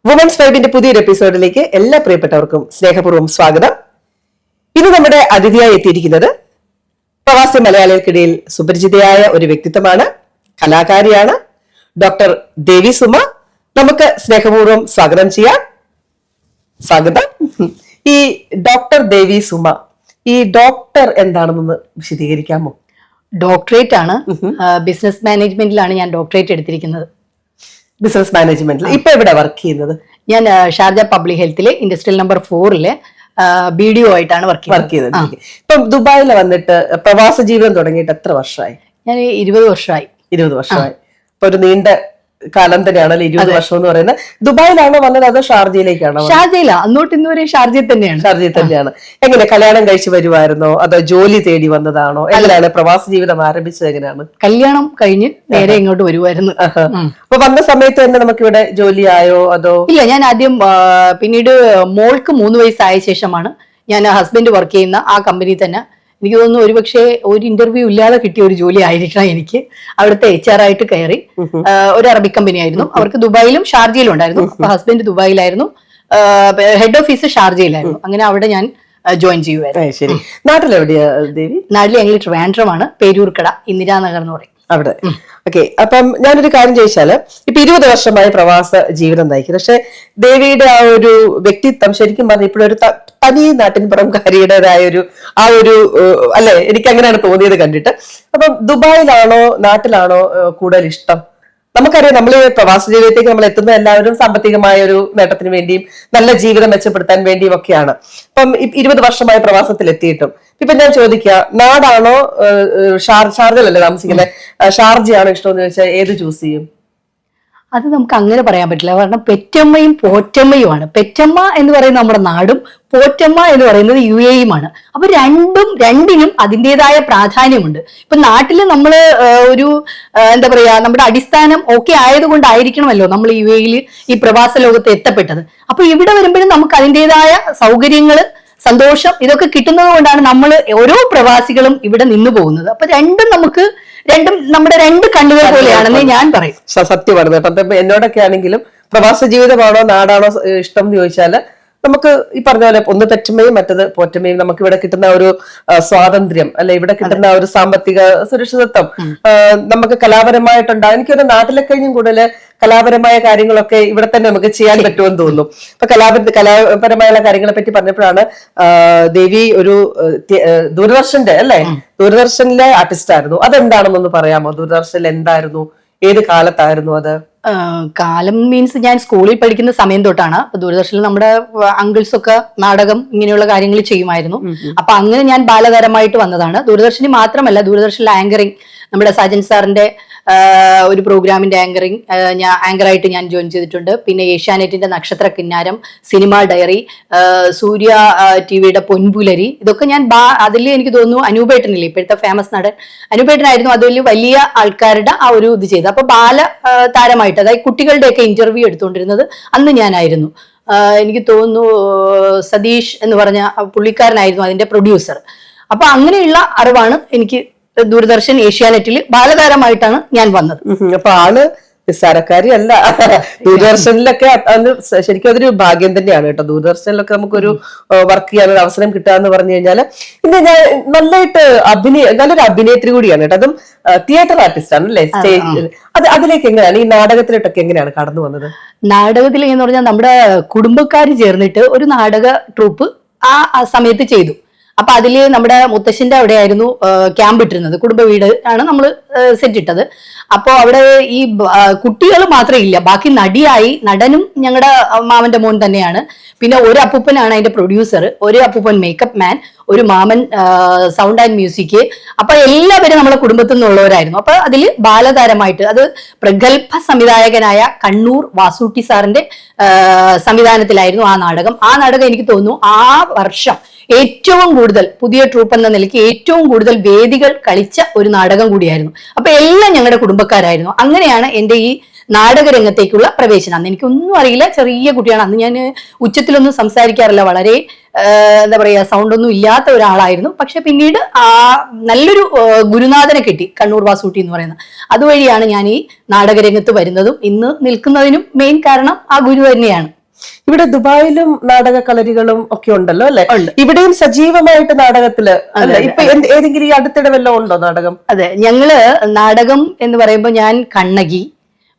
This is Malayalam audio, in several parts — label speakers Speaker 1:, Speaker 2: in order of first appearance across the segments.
Speaker 1: വുമൻസ് വൈബിന്റെ പുതിയൊരു എപ്പിസോഡിലേക്ക് എല്ലാ പ്രിയപ്പെട്ടവർക്കും സ്നേഹപൂർവ്വം സ്വാഗതം. ഇന്ന് നമ്മുടെ അതിഥിയായി എത്തിയിരിക്കുന്നത് പ്രവാസി മലയാളികൾക്കിടയിൽ സുപരിചിതയായ ഒരു വ്യക്തിത്വമാണ്, കലാകാരിയാണ്, ഡോക്ടർ ദേവി സുമ. നമുക്ക് സ്നേഹപൂർവ്വം സ്വാഗതം ചെയ്യാം. സ്വാഗതം. ഈ ഡോക്ടർ ദേവി സുമ, ഈ ഡോക്ടർ എന്താണെന്നൊന്ന് വിശദീകരിക്കാമോ?
Speaker 2: ഡോക്ടറേറ്റ് ആണ്, ബിസിനസ് മാനേജ്മെന്റിലാണ് ഞാൻ ഡോക്ടറേറ്റ് എടുത്തിരിക്കുന്നത്.
Speaker 1: ബിസിനസ് മാനേജ്മെന്റിൽ ഇപ്പൊ എവിടെ വർക്ക് ചെയ്യുന്നത്?
Speaker 2: ഞാൻ ഷാർജ പബ്ലിക് ഹെൽത്തിലെ ഇൻഡസ്ട്രിയൽ നമ്പർ 4 BDO ആയിട്ടാണ് വർക്ക്
Speaker 1: ചെയ്തത്. ഇപ്പം ദുബായിൽ വന്നിട്ട് പ്രവാസ ജീവിതം തുടങ്ങിയിട്ട് എത്ര വർഷമായി?
Speaker 2: ഞാൻ 20 വർഷമായി.
Speaker 1: 20 വർഷമായി. ഇപ്പൊ ഒരു നീണ്ട കാലം തന്നെയാണല്ലോ 20 വർഷം എന്ന് പറയുന്നത്. ദുബായിലാണോ വന്നത് അതോ ഷാർജയിലേക്കാണോ?
Speaker 2: ഷാർജയില, അങ്ങോട്ട് ഇന്നുവരെ ഷാർജയിൽ തന്നെയാണ്.
Speaker 1: ഷാർജയിൽ തന്നെയാണ്. എങ്ങനെ കല്യാണം കഴിച്ച് വരുമായിരുന്നോ അതോ ജോലി തേടി വന്നതാണോ? എങ്ങനെയാണ് പ്രവാസ ജീവിതം ആരംഭിച്ചത്? എങ്ങനെയാണ്?
Speaker 2: കല്യാണം കഴിഞ്ഞ് നേരെ ഇങ്ങോട്ട് വരുമായിരുന്നു.
Speaker 1: അപ്പൊ വന്ന സമയത്ത് തന്നെ നമുക്ക് ഇവിടെ ജോലിയായോ അതോ?
Speaker 2: ഇല്ല, ഞാൻ ആദ്യം പിന്നീട് മോൾക്ക് 3 വയസ്സായ ശേഷമാണ് ഞാൻ ഹസ്ബൻഡ് വർക്ക് ചെയ്യുന്ന ആ കമ്പനി തന്നെ, എനിക്ക് തോന്നുന്നു ഒരുപക്ഷെ ഒരു ഇന്റർവ്യൂ ഇല്ലാതെ കിട്ടിയ ഒരു ജോലി ആയിരിക്കണം എനിക്ക്. അവിടുത്തെ HR ആയിട്ട് കയറി. ഒരു അറബിക് കമ്പനി ആയിരുന്നു. അവർക്ക് ദുബായിലും ഷാർജയിലും ഉണ്ടായിരുന്നു. അപ്പൊ ഹസ്ബൻഡ് ദുബായിലായിരുന്നു, ഹെഡ് ഓഫീസ് ഷാർജയിലായിരുന്നു. അങ്ങനെ അവിടെ ഞാൻ ജോയിൻ ചെയ്യുമായിരുന്നു.
Speaker 1: ശരി. നാട്ടിലെവിടെയാ ദേവി?
Speaker 2: നാട്ടിൽ ഞങ്ങൾ ട്രിവാൻഡ്രമാണ്, പേരൂർക്കട, ഇന്ദിരാനഗർ എന്ന് പറയും
Speaker 1: അവിടെ. ഓക്കെ. അപ്പം ഞാനൊരു കാര്യം ചോദിച്ചാല്, ഇപ്പൊ 20 വർഷമായി പ്രവാസ ജീവിതം നയിക്കുന്നത്. പക്ഷെ ദേവിയുടെ ആ ഒരു വ്യക്തിത്വം ശരിക്കും പറഞ്ഞ ഇപ്പോഴൊരു തനി നാട്ടിൻപുറംകാരിയുടേതായ ഒരു അല്ലെ, എനിക്ക് അങ്ങനെയാണ് തോന്നിയത് കണ്ടിട്ട്. അപ്പം ദുബായിലാണോ നാട്ടിലാണോ കൂടുതൽ ഇഷ്ടം? നമുക്കറിയാം, നമ്മൾ പ്രവാസ ജീവിതത്തേക്ക് നമ്മൾ എത്തുന്ന എല്ലാവരും സാമ്പത്തികമായ ഒരു നേട്ടത്തിന് വേണ്ടിയും നല്ല ജീവിതം മെച്ചപ്പെടുത്താൻ വേണ്ടിയും ഒക്കെയാണ്. അപ്പം 20 വർഷമായ പ്രവാസത്തിൽ എത്തിയിട്ടും ഇപ്പൊ ഞാൻ ചോദിക്കുക, നാടാണോ ഷാർജയിലല്ലേ താമസിക്കുന്നത്, ഷാർജയാണോ ഇഷ്ടമെന്ന് ചോദിച്ചാൽ ഏത് ചൂസ് ചെയ്യും?
Speaker 2: അത് നമുക്ക് അങ്ങനെ പറയാൻ പറ്റില്ല. കാരണം പെറ്റമ്മയും പോറ്റമ്മയുമാണ്. പെറ്റമ്മ എന്ന് പറയുന്നത് നമ്മുടെ നാടും, പോറ്റമ്മ എന്ന് പറയുന്നത് UAE-യുമാണ്. അപ്പൊ രണ്ടിനും അതിൻ്റെതായ പ്രാധാന്യമുണ്ട്. ഇപ്പൊ നാട്ടില് നമ്മള് ഒരു എന്താ പറയാ, നമ്മുടെ അടിസ്ഥാനം ഓക്കെ ആയതുകൊണ്ടായിരിക്കണമല്ലോ നമ്മൾ UAE-യിൽ ഈ പ്രവാസ ലോകത്ത് എത്തപ്പെട്ടത്. അപ്പൊ ഇവിടെ വരുമ്പോഴും നമുക്ക് അതിൻ്റെതായ സൗകര്യങ്ങള്, സന്തോഷം, ഇതൊക്കെ കിട്ടുന്നത് കൊണ്ടാണ് നമ്മൾ ഓരോ പ്രവാസികളും ഇവിടെ നിന്നു പോകുന്നത്. അപ്പൊ രണ്ടും നമ്മുടെ 2 കണ്ണുകൾ പോലെയാണെന്ന് ഞാൻ പറയും.
Speaker 1: സത്യമാണ് കേട്ടോ. എന്നോടൊക്കെ ആണെങ്കിലും പ്രവാസ ജീവിതമാണോ നാടാണോ ഇഷ്ടം എന്ന് ചോദിച്ചാല് നമുക്ക് ഈ പറഞ്ഞ പോലെ ഒന്ന് പെറ്റമ്മയും മറ്റത് പോറ്റമ്മയും. നമുക്ക് ഇവിടെ കിട്ടുന്ന ഒരു സ്വാതന്ത്ര്യം, അല്ലെ, ഇവിടെ കിട്ടുന്ന ഒരു സാമ്പത്തിക സുരക്ഷിതത്വം, നമുക്ക് കലാപരമായിട്ടുണ്ടാകും. എനിക്കൊരു നാട്ടിലെ കഴിഞ്ഞും കൂടുതൽ കലാപരമായ കാര്യങ്ങളൊക്കെ ഇവിടെ തന്നെ നമുക്ക് ചെയ്യാൻ പറ്റുമെന്ന് തോന്നുന്നു. ഇപ്പൊ കലാപരമായുള്ള കാര്യങ്ങളെ പറ്റി പറഞ്ഞപ്പോഴാണ് ദേവി ഒരു ദൂരദർശന്റെ ദൂരദർശനിലെ ആർട്ടിസ്റ്റ് ആയിരുന്നു. അതെന്താണെന്നൊന്ന് പറയാമോ? ദൂരദർശനിൽ എന്തായിരുന്നു, ഏത് കാലത്തായിരുന്നു അത്?
Speaker 2: കാലം മീൻസ് ഞാൻ സ്കൂളിൽ പഠിക്കുന്ന സമയം തൊട്ടാണ്. ദൂരദർശനിൽ നമ്മുടെ അങ്കിൾസ് ഒക്കെ നാടകം ഇങ്ങനെയുള്ള കാര്യങ്ങൾ ചെയ്യുമായിരുന്നു. അപ്പൊ അങ്ങനെ ഞാൻ ബാലതാരമായിട്ട് വന്നതാണ്. ദൂരദർശനിൽ മാത്രമല്ല, ദൂരദർശനിലെ ആങ്കറിങ്, നമ്മുടെ സജൻ സാറിന്റെ ഒരു പ്രോഗ്രാമിന്റെ ആങ്കറായിട്ട് ഞാൻ ജോയിൻ ചെയ്തിട്ടുണ്ട്. പിന്നെ ഏഷ്യാനെറ്റിന്റെ നക്ഷത്ര കിന്നാരം, സിനിമ ഡയറി, സൂര്യ TV-യുടെ പൊൻപുലരി, ഇതൊക്കെ ഞാൻ അതിൽ എനിക്ക് തോന്നുന്നു അനൂപേട്ടനില്ലേ, ഇപ്പോഴത്തെ ഫേമസ് നടൻ അനൂപേട്ടനായിരുന്നു അതിൽ വലിയ ആൾക്കാരുടെ ആ ഒരു ഇത് ചെയ്തത്. അപ്പൊ ബാല താരമായിട്ട്, അതായത് കുട്ടികളുടെയൊക്കെ ഇന്റർവ്യൂ എടുത്തുകൊണ്ടിരുന്നത് അന്ന് ഞാനായിരുന്നു. എനിക്ക് തോന്നുന്നു സതീഷ് എന്ന് പറഞ്ഞ പുള്ളിക്കാരനായിരുന്നു അതിന്റെ പ്രൊഡ്യൂസർ. അപ്പൊ അങ്ങനെയുള്ള അറിവാണ് എനിക്ക്. ദൂരദർശൻ, ഏഷ്യാനെറ്റിൽ ബാലതാരമായിട്ടാണ് ഞാൻ വന്നത്.
Speaker 1: അപ്പൊ ആള് നിസ്സാരക്കാരി അല്ല. ദൂരദർശനിലൊക്കെ ശരിക്കും അതൊരു ഭാഗ്യം തന്നെയാണ് കേട്ടോ. ദൂരദർശനിലൊക്കെ നമുക്കൊരു വർക്ക് ചെയ്യാനൊരു അവസരം കിട്ടുക എന്ന് പറഞ്ഞു കഴിഞ്ഞാല്, പിന്നെ ഞാൻ നല്ലൊരു അഭിനേത്രി കൂടിയാണ് കേട്ടോ. അതും തിയേറ്റർ ആർട്ടിസ്റ്റ് ആണ് അല്ലേ, സ്റ്റേജ്. അതിലേക്ക് എങ്ങനെയാണ്, ഈ നാടകത്തിലോട്ടൊക്കെ എങ്ങനെയാണ് കടന്നു വന്നത്?
Speaker 2: നാടകത്തിൽ എന്ന് പറഞ്ഞാൽ നമ്മുടെ കുടുംബക്കാർ ചേർന്നിട്ട് ഒരു നാടക ട്രൂപ്പ് ആ സമയത്ത് ചെയ്തു. അപ്പൊ അതില് നമ്മുടെ മുത്തശ്ശിന്റെ അവിടെയായിരുന്നു ക്യാമ്പ് ഇട്ടിരുന്നത്. കുടുംബ വീട് ആണ് നമ്മൾ സെറ്റ് ഇട്ടത്. അപ്പോ അവിടെ ഈ കുട്ടികൾ മാത്രമേ ഇല്ല, ബാക്കി നടനും ഞങ്ങളുടെ മാമന്റെ മോൻ തന്നെയാണ്. പിന്നെ ഒരു അപ്പൂപ്പനാണ് അതിന്റെ പ്രൊഡ്യൂസർ, ഒരു അപ്പൂപ്പൻ മേക്കപ്പ് മാൻ, ഒരു മാമൻ സൗണ്ട് ആൻഡ് മ്യൂസിക്. അപ്പൊ എല്ലാവരും നമ്മളെ കുടുംബത്തിൽ നിന്നുള്ളവരായിരുന്നു. അപ്പൊ അതില് ബാലതാരമായിട്ട്, അത് പ്രഗത്ഭ സംവിധായകനായ കണ്ണൂർ വാസൂട്ടി സാറിന്റെ സംവിധാനത്തിലായിരുന്നു ആ നാടകം. ആ നാടകം എനിക്ക് തോന്നുന്നു ആ വർഷം ഏറ്റവും കൂടുതൽ, പുതിയ ട്രൂപ്പ് എന്ന നിലയ്ക്ക് ഏറ്റവും കൂടുതൽ വേദികൾ കളിച്ച ഒരു നാടകം കൂടിയായിരുന്നു. അപ്പൊ എല്ലാം ഞങ്ങളുടെ കുടുംബക്കാരായിരുന്നു. അങ്ങനെയാണ് എന്റെ ഈ നാടകരംഗത്തേക്കുള്ള പ്രവേശനം. അന്ന് എനിക്കൊന്നും അറിയില്ല, ചെറിയ കുട്ടിയാണ്. അന്ന് ഞാൻ ഉച്ചത്തിലൊന്നും സംസാരിക്കാറില്ല, വളരെ എന്താ പറയാ, സൗണ്ടൊന്നും ഇല്ലാത്ത ഒരാളായിരുന്നു. പക്ഷെ പിന്നീട് നല്ലൊരു ഗുരുനാഥനെ കിട്ടി, കണ്ണൂർ വാസൂട്ടി എന്ന് പറയുന്ന. അതുവഴിയാണ് ഞാൻ ഈ നാടകരംഗത്ത് വരുന്നതും ഇന്ന് നിൽക്കുന്നതിനും മെയിൻ കാരണം ആ ഗുരു തന്നെയാണ്.
Speaker 1: ഇവിടെ ദുബായിലും നാടക കളരികളും ഒക്കെ ഉണ്ടല്ലോ അല്ലെ? ഇവിടെയും സജീവമായിട്ട് നാടകത്തില് അല്ലെ? ഇപ്പൊ ഏതെങ്കിലും ഈ അടുത്തിടെ വല്ലതും ഉണ്ടോ നാടകം?
Speaker 2: അതെ, ഞങ്ങള് നാടകം എന്ന് പറയുമ്പോൾ ഞാൻ കണ്ണകി,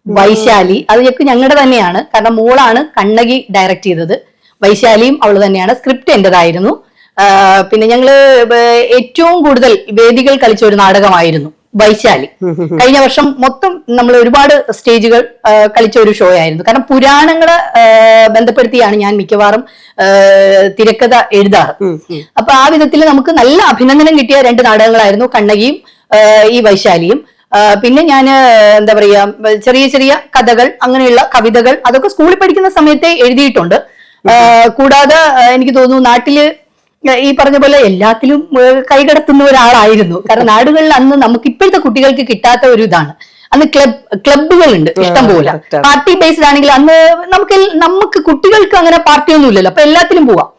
Speaker 2: വൈശാലി അതൊക്കെ ഞങ്ങളുടെ തന്നെയാണ്. കാരണം മോളാണ് കണ്ണകി ഡയറക്ട് ചെയ്തത്, വൈശാലിയും അവള് തന്നെയാണ്. സ്ക്രിപ്റ്റ് എന്റേതായിരുന്നു. പിന്നെ ഞങ്ങള് ഏറ്റവും കൂടുതൽ വേദികൾ കളിച്ച ഒരു നാടകമായിരുന്നു വൈശാലി. കഴിഞ്ഞ വർഷം മൊത്തം നമ്മൾ ഒരുപാട് സ്റ്റേജുകൾ കളിച്ച ഒരു ഷോ ആയിരുന്നു. കാരണം പുരാണങ്ങളെ ബന്ധപ്പെടുത്തിയാണ് ഞാൻ മിക്കവാറും തിരക്കഥ എഴുതാറ്. അപ്പൊ ആ വിധത്തിൽ നമുക്ക് നല്ല അഭിനന്ദനം കിട്ടിയ 2 നാടകങ്ങളായിരുന്നു കണ്ണകിയും ഈ വൈശാലിയും. പിന്നെ ഞാൻ എന്താ പറയാ, ചെറിയ ചെറിയ കഥകൾ, അങ്ങനെയുള്ള കവിതകൾ അതൊക്കെ സ്കൂളിൽ പഠിക്കുന്ന സമയത്തെ എഴുതിയിട്ടുണ്ട്. കൂടാതെ എനിക്ക് തോന്നുന്നു നാട്ടില് ഈ പറഞ്ഞ പോലെ എല്ലാത്തിലും കൈകടത്തുന്ന ഒരാളായിരുന്നു. കാരണം നാടുകളിൽ അന്ന് നമുക്ക് ഇപ്പോഴത്തെ കുട്ടികൾക്ക് കിട്ടാത്ത ഒരു ഇതാണ്. അന്ന് ക്ലബ്ബുകളുണ്ട് ഇഷ്ടം പോലെ. പാർട്ടി ബേസ്ഡ് ആണെങ്കിൽ അന്ന് നമുക്ക് കുട്ടികൾക്ക് അങ്ങനെ പാർട്ടിയൊന്നും ഇല്ലല്ലോ. അപ്പൊ എല്ലാത്തിലും പോവാം.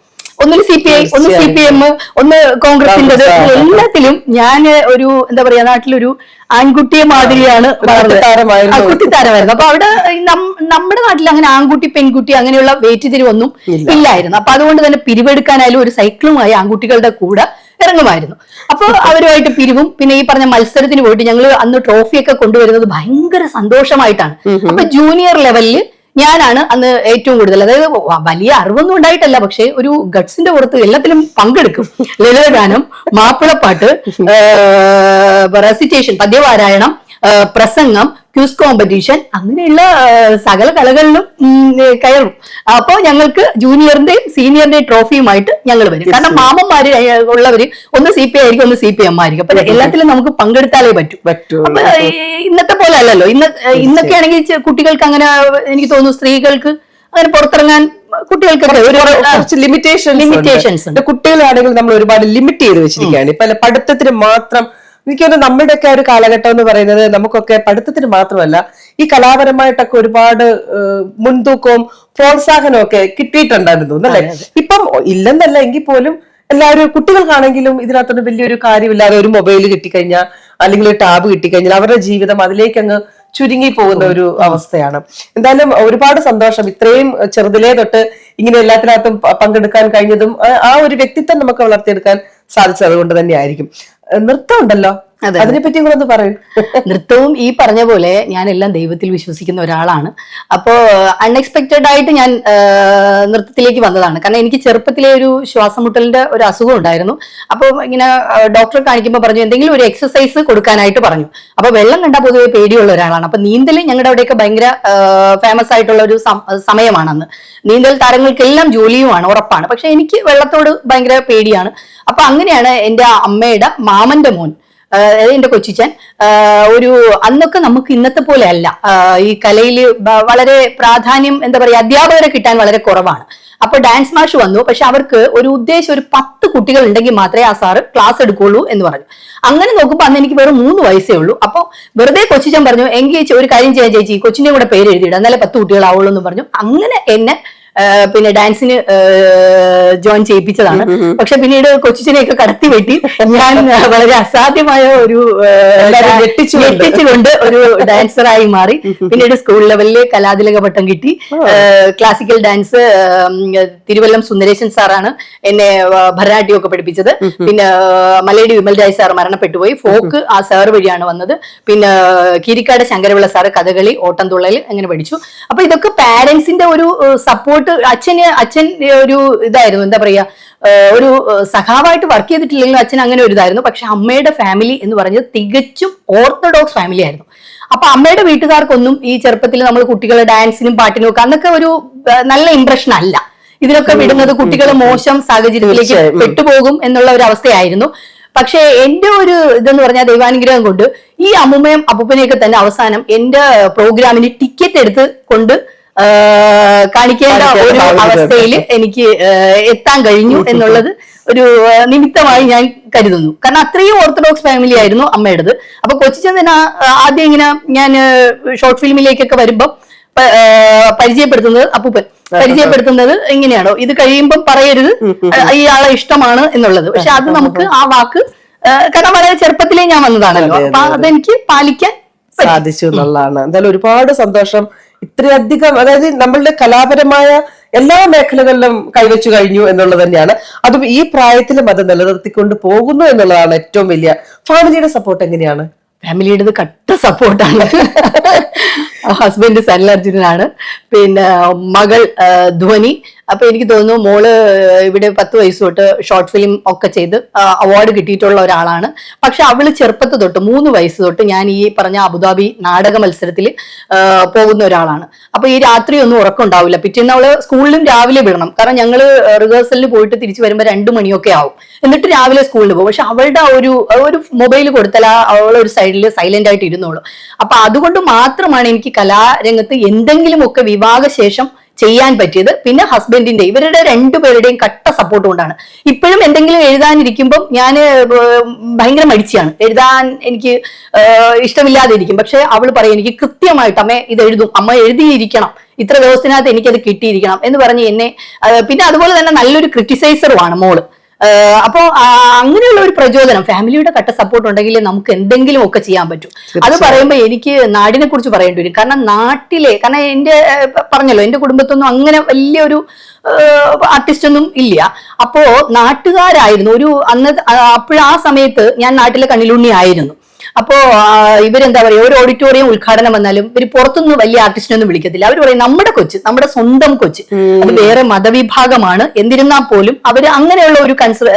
Speaker 2: ഒന്നിൽ CPI, ഒന്ന് CPM, ഒന്ന് കോൺഗ്രസിന്റെ. എല്ലാത്തിലും ഞാൻ ഒരു എന്താ പറയാ, നാട്ടിലൊരു ആൺകുട്ടിയെ മാതിരിയാണ് കുട്ടിത്താരമായിരുന്നു. അപ്പൊ അവിടെ നമ്മുടെ നാട്ടിൽ അങ്ങനെ ആൺകുട്ടി പെൺകുട്ടി അങ്ങനെയുള്ള വേറ്റുതിരിവൊന്നും ഇല്ലായിരുന്നു. അപ്പൊ അതുകൊണ്ട് തന്നെ പിരിവെടുക്കാനായാലും ഒരു സൈക്കിളുമായി ആൺകുട്ടികളുടെ കൂടെ ഇറങ്ങുമായിരുന്നു. അപ്പൊ അവരുമായിട്ട് പിരിവും. പിന്നെ ഈ പറഞ്ഞ മത്സരത്തിന് പോയിട്ട് ഞങ്ങൾ അന്ന് ട്രോഫിയൊക്കെ കൊണ്ടുവരുന്നത് ഭയങ്കര സന്തോഷമായിട്ടാണ്. അപ്പൊ ജൂനിയർ ലെവലില് ഞാനാണ് അന്ന് ഏറ്റവും കൂടുതൽ, അതായത് വലിയ അറിവൊന്നും ഉണ്ടായിട്ടല്ല, പക്ഷെ ഒരു ഗട്സിന്റെ പുറത്ത് എല്ലാത്തിലും പങ്കെടുക്കും. ലളിതഗാനം, മാപ്പിളപ്പാട്ട്, റെസിറ്റേഷൻ, പദ്യപാരായണം, പ്രസംഗം, ക്യൂസ് കോമ്പറ്റീഷൻ, അങ്ങനെയുള്ള സകല കലകളിലും കയറും. അപ്പോ ഞങ്ങൾക്ക് ജൂനിയറിന്റെയും സീനിയറിന്റെയും ട്രോഫിയുമായിട്ട് ഞങ്ങൾ വരും. കാരണം മാമന്മാര് ഉള്ളവര് ഒന്ന് CPI ആയിരിക്കും, ഒന്ന് CPM ആയിരിക്കും. അപ്പൊ എല്ലാത്തിലും നമുക്ക് പങ്കെടുത്താലേ പറ്റൂ. അപ്പൊ ഇന്നത്തെ പോലെ അല്ലല്ലോ. ഇന്നൊക്കെ ആണെങ്കിൽ കുട്ടികൾക്ക് അങ്ങനെ, എനിക്ക് തോന്നുന്നു സ്ത്രീകൾക്ക് അങ്ങനെ പുറത്തിറങ്ങാൻ കുട്ടികൾക്ക് ലിമിറ്റേഷൻസ് ഉണ്ട്.
Speaker 1: കുട്ടികളാണെങ്കിൽ നമ്മൾ ഒരുപാട് ലിമിറ്റ് ചെയ്ത് വെച്ചിരിക്കുകയാണ്. ഇപ്പൊ പഠിത്തത്തിന് മാത്രം. എനിക്ക് തോന്നുന്നു നമ്മുടെയൊക്കെ ഒരു കാലഘട്ടം എന്ന് പറയുന്നത് നമുക്കൊക്കെ പഠിത്തത്തിന് മാത്രമല്ല ഈ കലാപരമായിട്ടൊക്കെ ഒരുപാട് മുൻതൂക്കവും പ്രോത്സാഹനവും ഒക്കെ കിട്ടിയിട്ടുണ്ടായിരുന്നു അല്ലേ? ഇപ്പം ഇല്ലെന്നല്ല എങ്കിൽ പോലും എല്ലാവരും കുട്ടികൾക്കാണെങ്കിലും ഇതിനകത്തൊന്നും വലിയൊരു കാര്യമില്ലാതെ ഒരു മൊബൈൽ കിട്ടിക്കഴിഞ്ഞാൽ അല്ലെങ്കിൽ ഒരു ടാബ് കിട്ടിക്കഴിഞ്ഞാൽ അവരുടെ ജീവിതം അതിലേക്ക് അങ്ങ് ചുരുങ്ങി പോകുന്ന ഒരു അവസ്ഥയാണ്. എന്തായാലും ഒരുപാട് സന്തോഷം, ഇത്രയും ചെറുതിലേ തൊട്ട് ഇങ്ങനെ എല്ലാത്തിനകത്തും പങ്കെടുക്കാൻ കഴിഞ്ഞതും ആ ഒരു വ്യക്തിത്വം നമുക്ക് വളർത്തിയെടുക്കാൻ സാധിച്ചത് കൊണ്ട് തന്നെയായിരിക്കും. നൃത്തം ഉണ്ടല്ലോ, അതിനെപ്പറ്റി കൂടെ ഒന്ന് പറയൂ.
Speaker 2: നൃത്തവും ഈ പറഞ്ഞ പോലെ ഞാൻ എല്ലാം ദൈവത്തിൽ വിശ്വസിക്കുന്ന ഒരാളാണ്. അപ്പോ അൺഎക്സ്പെക്റ്റഡ് ആയിട്ട് ഞാൻ നൃത്തത്തിലേക്ക് വന്നതാണ്. കാരണം എനിക്ക് ചെറുപ്പത്തിലെ ഒരു ശ്വാസമുട്ടലിന്റെ ഒരു അസുഖം ഉണ്ടായിരുന്നു. അപ്പൊ ഇങ്ങനെ ഡോക്ടറെ കാണിക്കുമ്പോൾ പറഞ്ഞു എന്തെങ്കിലും ഒരു എക്സസൈസ് കൊടുക്കാനായിട്ട് പറഞ്ഞു. അപ്പൊ വെള്ളം കണ്ടാൽ പൊതുവെ പേടിയുള്ള ഒരാളാണ്. അപ്പൊ നീന്തൽ ഞങ്ങളുടെ അവിടെയൊക്കെ ഭയങ്കര ഫേമസ് ആയിട്ടുള്ള ഒരു സമയമാണ് അന്ന്. നീന്തൽ താരങ്ങൾക്കെല്ലാം ജോലിയുമാണ്, ഉറപ്പാണ്. പക്ഷെ എനിക്ക് വെള്ളത്തോട് ഭയങ്കര പേടിയാണ്. അപ്പൊ അങ്ങനെയാണ് എന്റെ അമ്മയുടെ മാമന്റെ മോൻ, എന്റെ കൊച്ചിച്ചൻ, ഒരു അന്നൊക്കെ നമുക്ക് ഇന്നത്തെ പോലെ അല്ല, ഈ കലയിൽ വളരെ പ്രാധാന്യം എന്താ പറയാ, അധ്യാപകരെ കിട്ടാൻ വളരെ കുറവാണ്. അപ്പൊ ഡാൻസ് മാഷ് വന്നു. പക്ഷെ അവർക്ക് ഒരു ഉദ്ദേശം, ഒരു 10 കുട്ടികൾ ഉണ്ടെങ്കിൽ മാത്രമേ ആ സാറ് ക്ലാസ് എടുക്കുള്ളൂ എന്ന് പറഞ്ഞു. അങ്ങനെ നോക്കുമ്പോൾ അന്ന് എനിക്ക് വെറും 3 വയസ്സേ ഉള്ളൂ. അപ്പൊ വെറുതെ കൊച്ചിച്ചൻ പറഞ്ഞു, എങ്കിൽ ഒരു കാര്യം ചെയ്യാൻ ചേച്ചി, കൊച്ചിന്റെ കൂടെ പേര് എഴുതിയിടാം, എന്നാലേ 10 കുട്ടികളാവുള്ളൂ എന്ന് പറഞ്ഞു. അങ്ങനെ എന്നെ പിന്നെ ഡാൻസിന് ജോയിൻ ചെയ്യിപ്പിച്ചതാണ്. പക്ഷെ പിന്നീട് കൊച്ചിനെയൊക്കെ കടത്തി വെട്ടി ഞാൻ വളരെ അസാധ്യമായ ഒരു ഞെട്ടിച്ചുകൊണ്ട് ഒരു ഡാൻസറായി മാറി. പിന്നീട് സ്കൂൾ ലെവലില് കലാതിലക പട്ടം കിട്ടി. ക്ലാസിക്കൽ ഡാൻസ് തിരുവല്ലം സുന്ദരേശൻ സാറാണ് എന്നെ ഭരതനാട്യം ഒക്കെ പഠിപ്പിച്ചത്. പിന്നെ മലയടി വിമൽ രായ് സാർ മരണപ്പെട്ടുപോയി. ഫോക്ക് ആ സാർ വഴിയാണ് വന്നത്. പിന്നെ കീരിക്കാട് ശങ്കരവിള സാറ് കഥകളി, ഓട്ടംതുള്ളൽ അങ്ങനെ പഠിച്ചു. അപ്പൊ ഇതൊക്കെ പാരന്റ്സിന്റെ ഒരു സപ്പോർട്ട്. അച്ഛൻ ഒരു ഇതായിരുന്നു, എന്താ പറയാ, ഒരു സഖാവായിട്ട് വർക്ക് ചെയ്തിട്ടില്ലെങ്കിലും അച്ഛൻ അങ്ങനെ ഒരു ഇതായിരുന്നു. പക്ഷെ അമ്മയുടെ ഫാമിലി എന്ന് പറഞ്ഞത് തികച്ചും ഓർത്തഡോക്സ് ഫാമിലി ആയിരുന്നു. അപ്പൊ അമ്മയുടെ വീട്ടുകാർക്കൊന്നും ഈ ചെറുപ്പത്തിൽ നമ്മൾ കുട്ടികളെ ഡാൻസിനും പാട്ടിനും ഒക്കെ അന്നൊക്കെ ഒരു നല്ല ഇംപ്രഷൻ അല്ല. ഇതിലൊക്കെ വിടുന്നത് കുട്ടികൾ മോശം സാഹചര്യത്തിലേക്ക് പെട്ടുപോകും എന്നുള്ള ഒരു അവസ്ഥയായിരുന്നു. പക്ഷെ എന്റെ ഒരു ഇതെന്ന് പറഞ്ഞാൽ ദൈവാനുഗ്രഹം കൊണ്ട് ഈ അമ്മുമ്മയും അപ്പൂപ്പനെയൊക്കെ തന്നെ അവസാനം എന്റെ പ്രോഗ്രാമിന് ടിക്കറ്റ് എടുത്ത് കൊണ്ട് കാണിക്കേണ്ട ഒരു അവസ്ഥയിൽ എനിക്ക് എത്താൻ കഴിഞ്ഞു എന്നുള്ളത് ഒരു നിമിത്തമായി ഞാൻ കരുതുന്നു. കാരണം അത്രയും ഓർത്തഡോക്സ് ഫാമിലി ആയിരുന്നു അമ്മയുടേത്. അപ്പൊ കൊച്ചിച്ചൻ തന്നെ ആദ്യം ഇങ്ങനെ ഞാൻ ഷോർട്ട് ഫിലിമിലേക്കൊക്കെ വരുമ്പം പരിചയപ്പെടുത്തുന്നത്, അപ്പൂപ്പൻ പരിചയപ്പെടുത്തുന്നത് എങ്ങനെയാണോ, ഇത് കഴിയുമ്പം പറയരുത് ഈ ആളെ ഇഷ്ടമാണ് എന്നുള്ളത്. പക്ഷെ അത് നമുക്ക് ആ വാക്ക്, കാരണം വളരെ ചെറുപ്പത്തിലേ ഞാൻ വന്നതാണല്ലോ, അപ്പൊ അതെനിക്ക് പാലിക്കാൻ
Speaker 1: സാധിച്ചു എന്നുള്ളതാണ്. എന്തായാലും ഒരുപാട് സന്തോഷം. ഇത്രയധികം, അതായത് നമ്മളുടെ കലാപരമായ എല്ലാ മേഖലകളിലും കൈവച്ചു കഴിഞ്ഞു എന്നുള്ളത് തന്നെയാണ്. അതും ഈ പ്രായത്തിലും അത് നിലനിർത്തിക്കൊണ്ട് പോകുന്നു എന്നുള്ളതാണ് ഏറ്റവും വലിയ. ഫാമിലിയുടെ സപ്പോർട്ട് എങ്ങനെയാണ്?
Speaker 2: ഫാമിലിയുടെ കട്ട സപ്പോർട്ടാണ്. ഹസ്ബൻഡ് സനിൽ അർജുനനാണ്, പിന്നെ മകൾ ധ്വനി. അപ്പൊ എനിക്ക് തോന്നുന്നു മോള് ഇവിടെ 10 വയസ്സ് തൊട്ട് ഷോർട്ട് ഫിലിം ഒക്കെ ചെയ്ത് അവാർഡ് കിട്ടിയിട്ടുള്ള ഒരാളാണ്. പക്ഷെ അവള് ചെറുപ്പത്ത് തൊട്ട് 3 വയസ്സ് തൊട്ട് ഞാൻ ഈ പറഞ്ഞ അബുദാബി നാടക മത്സരത്തിൽ പോകുന്ന ഒരാളാണ്. അപ്പൊ ഈ രാത്രി ഒന്നും ഉറക്കം ഉണ്ടാവില്ല. പിറ്റേന്ന് അവള് സ്കൂളിലും രാവിലെ വിടണം. കാരണം ഞങ്ങള് റിഹേഴ്സലിന് പോയിട്ട് തിരിച്ചു വരുമ്പോൾ 2 മണിയൊക്കെ ആവും. എന്നിട്ട് രാവിലെ സ്കൂളിൽ പോകും. പക്ഷെ അവളുടെ ഒരു മൊബൈൽ കൊടുത്താൽ അവളൊരു സൈഡിൽ സൈലന്റ് ആയിട്ട് ഇരുന്നോളൂ. അപ്പൊ അതുകൊണ്ട് മാത്രമാണ് എനിക്ക് കലാരംഗത്ത് എന്തെങ്കിലുമൊക്കെ വിവാഹശേഷം ചെയ്യാൻ പറ്റിയത്. പിന്നെ ഹസ്ബൻഡിന്റെ ഇവരുടെ 2 പേരുടെയും കട്ട സപ്പോർട്ട് കൊണ്ടാണ്. ഇപ്പോഴും എന്തെങ്കിലും എഴുതാനിരിക്കുമ്പോൾ ഞാൻ ഭയങ്കര മടിച്ചാണ്, എഴുതാൻ എനിക്ക് ഇഷ്ടമില്ലാതെ ഇരിക്കും. പക്ഷെ അവള് പറയും എനിക്ക് കൃത്യമായിട്ട് അമ്മ ഇത് എഴുതും, അമ്മ എഴുതിയിരിക്കണം, ഇത്ര ദിവസത്തിനകത്ത് എനിക്കത് കിട്ടിയിരിക്കണം എന്ന് പറഞ്ഞ് എന്നെ. പിന്നെ അതുപോലെ തന്നെ നല്ലൊരു ക്രിറ്റിസൈസറുമാണ് മോള്. അപ്പോ അങ്ങനെയുള്ള ഒരു പ്രചോദനം, ഫാമിലിയുടെ കട്ട സപ്പോർട്ട് ഉണ്ടെങ്കിൽ നമുക്ക് എന്തെങ്കിലും ഒക്കെ ചെയ്യാൻ പറ്റും. അത് പറയുമ്പോൾ എനിക്ക് നാടിനെ കുറിച്ച് പറയേണ്ടി വരും. കാരണം കാരണം എന്റെ പറഞ്ഞല്ലോ, എന്റെ കുടുംബത്തൊന്നും അങ്ങനെ വലിയൊരു ആർട്ടിസ്റ്റ് ഒന്നും ഇല്ല. അപ്പോ നാട്ടുകാരായിരുന്നു അന്ന് ആ സമയത്ത് ഞാൻ നാട്ടിലെ കണ്ണിലുണ്ണി ആയിരുന്നു. അപ്പോ ഇവരെന്താ പറയാ, ഒരു ഓഡിറ്റോറിയം ഉദ്ഘാടനം വന്നാലും ഇവര് പുറത്തുനിന്ന് വലിയ ആർട്ടിസ്റ്റിനൊന്നും വിളിക്കത്തില്ല. അവർ പറയും നമ്മുടെ കൊച്ച്, നമ്മുടെ സ്വന്തം കൊച്ച്. അത് വേറെ മതവിഭാഗമാണ്, എന്നിരുന്നാൽ പോലും അവര് അങ്ങനെയുള്ള ഒരു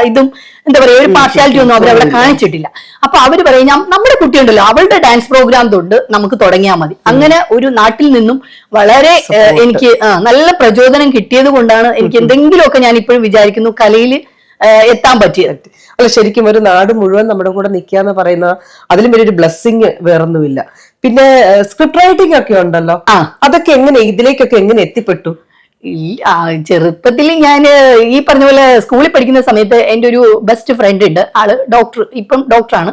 Speaker 2: ഇതും എന്താ പറയാ, ഒരു പാർഷ്യാലിറ്റി ഒന്നും അവരവിടെ കാണിച്ചിട്ടില്ല. അപ്പൊ അവര് പറയും നമ്മുടെ കുട്ടിയുണ്ടല്ലോ, അവളുടെ ഡാൻസ് പ്രോഗ്രാം തൊട്ട് നമുക്ക് തുടങ്ങിയാൽ മതി. അങ്ങനെ ഒരു നാട്ടിൽ നിന്നും വളരെ എനിക്ക് നല്ല പ്രചോദനം കിട്ടിയത് കൊണ്ടാണ് എനിക്ക് എന്തെങ്കിലുമൊക്കെ ഞാൻ ഇപ്പോഴും വിചാരിക്കുന്നു കലയിൽ എത്താൻ പറ്റിയത്.
Speaker 1: അല്ല, ശരിക്കും ഒരു നാട് മുഴുവൻ നമ്മുടെ കൂടെ നിൽക്കാന്ന് പറയുന്ന അതിലും വലിയൊരു ബ്ലെസ്സിങ് വേറൊന്നുമില്ല. പിന്നെ സ്ക്രിപ്റ്റ് റൈറ്റിംഗ് ഒക്കെ ഉണ്ടല്ലോ, അതൊക്കെ ഇതിലേക്കൊക്കെ എങ്ങനെ എത്തിപ്പെട്ടു?
Speaker 2: ചെറുപ്പത്തിൽ ഞാൻ ഈ പറഞ്ഞ പോലെ സ്കൂളിൽ പഠിക്കുന്ന സമയത്ത് എൻ്റെ ഒരു ബെസ്റ്റ് ഫ്രണ്ട് ഉണ്ട്, ആള് ഇപ്പം ഡോക്ടറാണ്.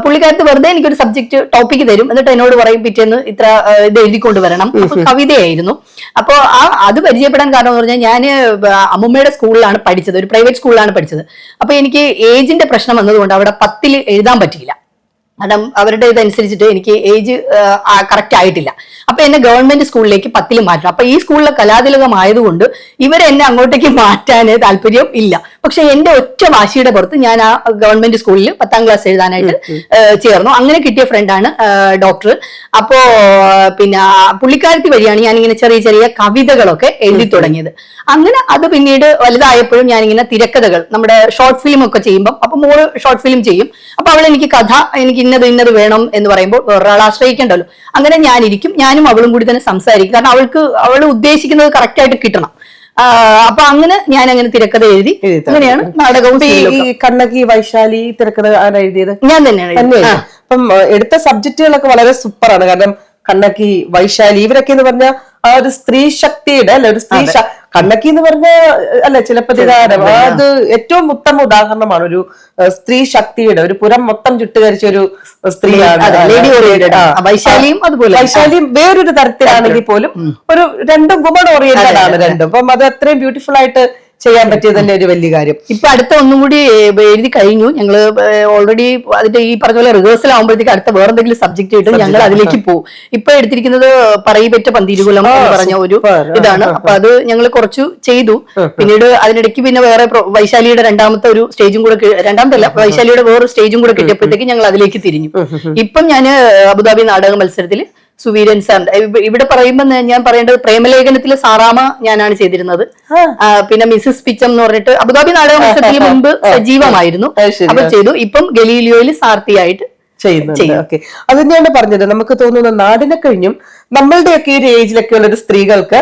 Speaker 2: പുള്ളിക്കാരത്ത് വെറുതെ എനിക്കൊരു സബ്ജക്ട് ടോപ്പിക്ക് തരും, എന്നിട്ട് എന്നോട് പറയും പിറ്റേന്ന് ഇത്ര ഇത് എഴുതിക്കൊണ്ട് വരണം. കവിതയായിരുന്നു. അപ്പൊ അത് പരിചയപ്പെടാൻ കാരണം എന്ന് പറഞ്ഞാൽ ഞാൻ അമ്മുമ്മയുടെ സ്കൂളിലാണ് പഠിച്ചത്, ഒരു പ്രൈവറ്റ് സ്കൂളിലാണ് പഠിച്ചത്. അപ്പൊ എനിക്ക് ഏജിന്റെ പ്രശ്നം വന്നതുകൊണ്ട് അവിടെ 10 എഴുതാൻ പറ്റിയില്ല. കാരണം അവരുടെ ഇതനുസരിച്ചിട്ട് എനിക്ക് ഏജ് കറക്റ്റ് ആയിട്ടില്ല. അപ്പൊ എന്നെ ഗവൺമെന്റ് സ്കൂളിലേക്ക് 10 മാറ്റണം. അപ്പൊ ഈ സ്കൂളിലെ കലാതിലകമായതുകൊണ്ട് ഇവരെന്നെ അങ്ങോട്ടേക്ക് മാറ്റാൻ താല്പര്യം ഇല്ല. പക്ഷെ എന്റെ ഒറ്റ വാശിയുടെ പുറത്ത് ഞാൻ ആ ഗവൺമെന്റ് സ്കൂളിൽ 10ാം ക്ലാസ് എഴുതാനായിട്ട് ചേർന്നു. അങ്ങനെ കിട്ടിയ ഫ്രണ്ടാണ് ഡോക്ടർ. അപ്പോ പിന്നെ പുള്ളിക്കാരത്തി വഴിയാണ് ഞാനിങ്ങനെ ചെറിയ ചെറിയ കവിതകളൊക്കെ എഴുതി തുടങ്ങിയത്. അങ്ങനെ അത് പിന്നീട് വലുതായപ്പോഴും ഞാനിങ്ങനെ തിരക്കഥകൾ, നമ്മുടെ ഷോർട്ട് ഫിലിം ഒക്കെ ചെയ്യുമ്പോൾ, അപ്പൊ മോള് ഷോർട്ട് ഫിലിം ചെയ്യും. അപ്പൊ അവൾ എനിക്ക് കഥ, എനിക്ക് ഇന്നത് വേണം എന്ന് പറയുമ്പോൾ വേറൊരാൾ ആശ്രയിക്കണ്ടല്ലോ. അങ്ങനെ ഞാനും അവളും കൂടി തന്നെ സംസാരിക്കും. കാരണം അവൾ ഉദ്ദേശിക്കുന്നത് കറക്റ്റ് ആയിട്ട് കിട്ടണം. അപ്പൊ ഞാൻ അങ്ങനെ തിരക്കഥ എഴുതി. അങ്ങനെയാണ് നാടകവും.
Speaker 1: ഈ കണ്ണകി, വൈശാലി തിരക്കഥ എഴുതിയത്
Speaker 2: ഞാൻ തന്നെയാണ്.
Speaker 1: അപ്പം എടുത്ത സബ്ജക്റ്റുകളൊക്കെ വളരെ സൂപ്പറാണ്. കാരണം കണ്ണകി, വൈശാലി ഇവരൊക്കെ എന്ന് പറഞ്ഞാൽ ആ ഒരു സ്ത്രീ ശക്തിയുടെ അല്ലെ, ഒരു സ്ത്രീ കണ്ണകി എന്ന് പറഞ്ഞ അല്ലെ ചിലപ്പതികാരം, അത് ഏറ്റവും ഉത്തമ ഉദാഹരണമാണ്. ഒരു സ്ത്രീ ശക്തിയുടെ, ഒരു പുരം മൊത്തം ചുട്ടുകരിച്ച ഒരു സ്ത്രീയാണ്. വൈശാലിയും വേറൊരു തരത്തിലാണെങ്കിൽ പോലും ഒരു രണ്ടും വുമൺ ഓറിയന്റഡ് ആണ് രണ്ടും. അപ്പം അത് അത്രയും ബ്യൂട്ടിഫുൾ ആയിട്ട് ചെയ്യാൻ പറ്റിയത് തന്നെ ഒരു വലിയ കാര്യം.
Speaker 2: ഇപ്പൊ അടുത്ത ഒന്നും കൂടി എഴുതി കഴിഞ്ഞു. ഞങ്ങള് ഓൾറെഡി അതിന്റെ ഈ പറഞ്ഞ പോലെ റിഹേഴ്സൽ ആകുമ്പോഴത്തേക്ക് അടുത്ത വേറെ എന്തെങ്കിലും സബ്ജക്ട് ആയിട്ട് ഞങ്ങൾ അതിലേക്ക് പോകും. ഇപ്പൊ എടുത്തിരിക്കുന്നത് പറയിപ്പറ്റ പന്തിരുകുലം എന്ന് പറഞ്ഞ ഒരു ഇതാണ്. അപ്പൊ അത് ഞങ്ങൾ കുറച്ചു ചെയ്തു. പിന്നീട് അതിനിടയ്ക്ക് പിന്നെ വേറെ വൈശാലിയുടെ രണ്ടാമത്തെ ഒരു സ്റ്റേജും കൂടെ, രണ്ടാമതല്ല വൈശാലിയുടെ വേറൊരു സ്റ്റേജും കൂടെ കിട്ടിയപ്പോഴത്തേക്ക് ഞങ്ങൾ അതിലേക്ക് തിരിഞ്ഞു. ഇപ്പം ഞാൻ അബുദാബി നാടക മത്സരത്തിൽ സുവീരൻ സാർ, ഇവിടെ പറയുമ്പോ ഞാൻ പറയേണ്ടത് പ്രേമലേഖനത്തിലെ സാറാമ ഞാനാണ് ചെയ്തിരുന്നത്. പിന്നെ മിസസ് പിച്ചം എന്ന് പറഞ്ഞിട്ട് അബുദാബി നാടക മത്സരത്തിൽ മുൻപ് സജീവമായിരുന്നു. അപ്പൊ ചെയ്തു. ഇപ്പം ഗലീലിയോയിൽ സാർത്തിയായിട്ട്
Speaker 1: ചെയ്യുന്നുണ്ട്. അത് തന്നെയാണ് പറഞ്ഞത്. നമുക്ക് തോന്നുന്ന നാടിനെ കഴിഞ്ഞും നമ്മളുടെയൊക്കെ ഒരു ഏജിലൊക്കെ ഉള്ള ഒരു സ്ത്രീകൾക്ക്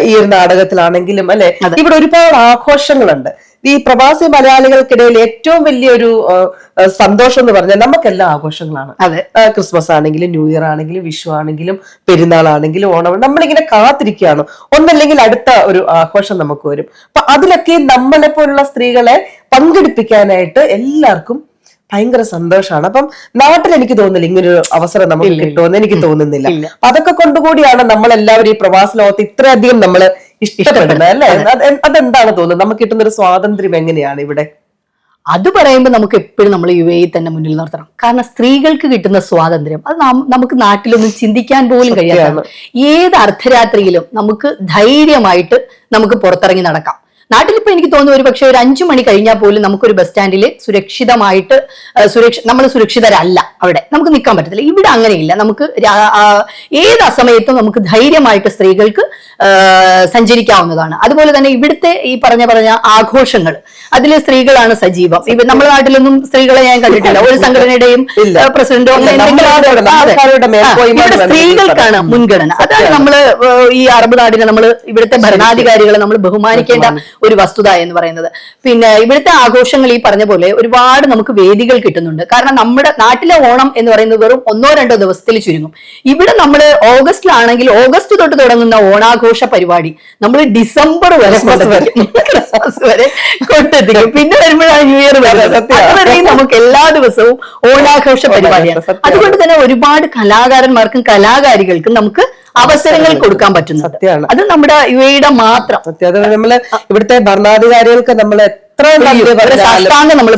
Speaker 1: ഈ ഒരു നാടകത്തിലാണെങ്കിലും അല്ലെ, ഇവിടെ ഒരുപാട് ആഘോഷങ്ങളുണ്ട്. ഈ പ്രവാസി മലയാളികൾക്കിടയിൽ ഏറ്റവും വലിയൊരു സന്തോഷം എന്ന് പറഞ്ഞാൽ നമുക്കെല്ലാം ആഘോഷങ്ങളാണ്. ക്രിസ്മസ് ആണെങ്കിലും, ന്യൂ ഇയർ ആണെങ്കിലും, വിഷു ആണെങ്കിലും, പെരുന്നാളാണെങ്കിലും, ഓണം, നമ്മളിങ്ങനെ കാത്തിരിക്കുകയാണ് ഒന്നല്ലെങ്കിൽ അടുത്ത ഒരു ആഘോഷം നമുക്ക് വരും. അപ്പൊ അതിലൊക്കെ നമ്മളെ പോലുള്ള സ്ത്രീകളെ പങ്കെടുപ്പിക്കാനായിട്ട് എല്ലാവർക്കും ഭയങ്കര സന്തോഷമാണ്. അപ്പം നാട്ടിൽ എനിക്ക് തോന്നുന്നില്ല ഇങ്ങനൊരു അവസരം നമുക്ക് കിട്ടുമെന്ന് എനിക്ക് തോന്നുന്നില്ല. അതൊക്കെ കൊണ്ടുകൂടിയാണ് നമ്മളെല്ലാവരും ഈ പ്രവാസ ലോകത്ത് ഇത്രയധികം നമ്മള് ഇഷ്ടപ്പെടുന്നത് അല്ലെ. അതെന്താണ് തോന്നുന്നത്, നമുക്ക് കിട്ടുന്ന ഒരു സ്വാതന്ത്ര്യം എങ്ങനെയാണ് ഇവിടെ?
Speaker 2: അത് പറയുമ്പോൾ നമുക്ക് എപ്പോഴും നമ്മൾ UAE തന്നെ മുന്നിൽ നിർത്തണം. കാരണം സ്ത്രീകൾക്ക് കിട്ടുന്ന സ്വാതന്ത്ര്യം അത് നമുക്ക് നാട്ടിലൊന്നും ചിന്തിക്കാൻ പോലും കഴിയാത്ത, ഏത് അർദ്ധരാത്രിയിലും നമുക്ക് ധൈര്യമായിട്ട് നമുക്ക് പുറത്തിറങ്ങി നടക്കാം. നാട്ടിലിപ്പോ എനിക്ക് തോന്നുന്നു ഒരു പക്ഷേ ഒരു 5 മണി കഴിഞ്ഞാൽ പോലും നമുക്കൊരു ബസ് സ്റ്റാൻഡിൽ സുരക്ഷിതമായിട്ട് നമ്മൾ സുരക്ഷിതരല്ല, അവിടെ നമുക്ക് നിൽക്കാൻ പറ്റത്തില്ല. ഇവിടെ അങ്ങനെയില്ല. നമുക്ക് ഏത് അസമയത്തും നമുക്ക് ധൈര്യമായിട്ട് സ്ത്രീകൾക്ക് സഞ്ചരിക്കാവുന്നതാണ്. അതുപോലെ തന്നെ ഇവിടുത്തെ ഈ പറഞ്ഞ ആഘോഷങ്ങൾ, അതിൽ സ്ത്രീകളാണ് സജീവം. നമ്മുടെ നാട്ടിലൊന്നും സ്ത്രീകളെ ഞാൻ കണ്ടിട്ടില്ല. ഒരു സംഘടനയുടെയും പ്രസിഡന്റോ ഇവിടെ സ്ത്രീകൾക്കാണ് മുൻഗണന. അതാണ് നമ്മള് ഈ അറബ് നാടിനെ നമ്മൾ ഇവിടുത്തെ ഭരണാധികാരികളെ നമ്മൾ ബഹുമാനിക്കേണ്ട ഒരു വസ്തുത എന്ന് പറയുന്നത്. പിന്നെ ഇവിടുത്തെ ആഘോഷങ്ങൾ ഈ പറഞ്ഞ പോലെ ഒരുപാട് നമുക്ക് വേദികൾ കിട്ടുന്നുണ്ട്. കാരണം നമ്മുടെ നാട്ടിലെ ഓണം എന്ന് പറയുന്നത് വെറും 1-2 ദിവസത്തിൽ ചുരുങ്ങും. ഇവിടെ നമ്മൾ ഓഗസ്റ്റിലാണെങ്കിൽ ഓഗസ്റ്റ് തൊട്ട് തുടങ്ങുന്ന ഓണാഘോഷ പരിപാടി നമ്മൾ ഡിസംബർ വരെ ക്രിസ്മസ് വരെ കൊണ്ടെത്തിക്കും. പിന്നെ വരുമ്പോഴാണ് ന്യൂ ഇയർ വരുന്നത്. അതുവരെയും നമുക്ക് എല്ലാ ദിവസവും ഓണാഘോഷ പരിപാടിയാണ്. അതുകൊണ്ട് തന്നെ ഒരുപാട് കലാകാരന്മാർക്കും കലാകാരികൾക്കും നമുക്ക് അവസരങ്ങൾ കൊടുക്കാൻ പറ്റുന്നു. അത് നമ്മുടെ UAE മാത്രം.
Speaker 1: നമ്മള് ഇവിടുത്തെ ഭരണാധികാരികൾക്ക് നമ്മൾ എത്ര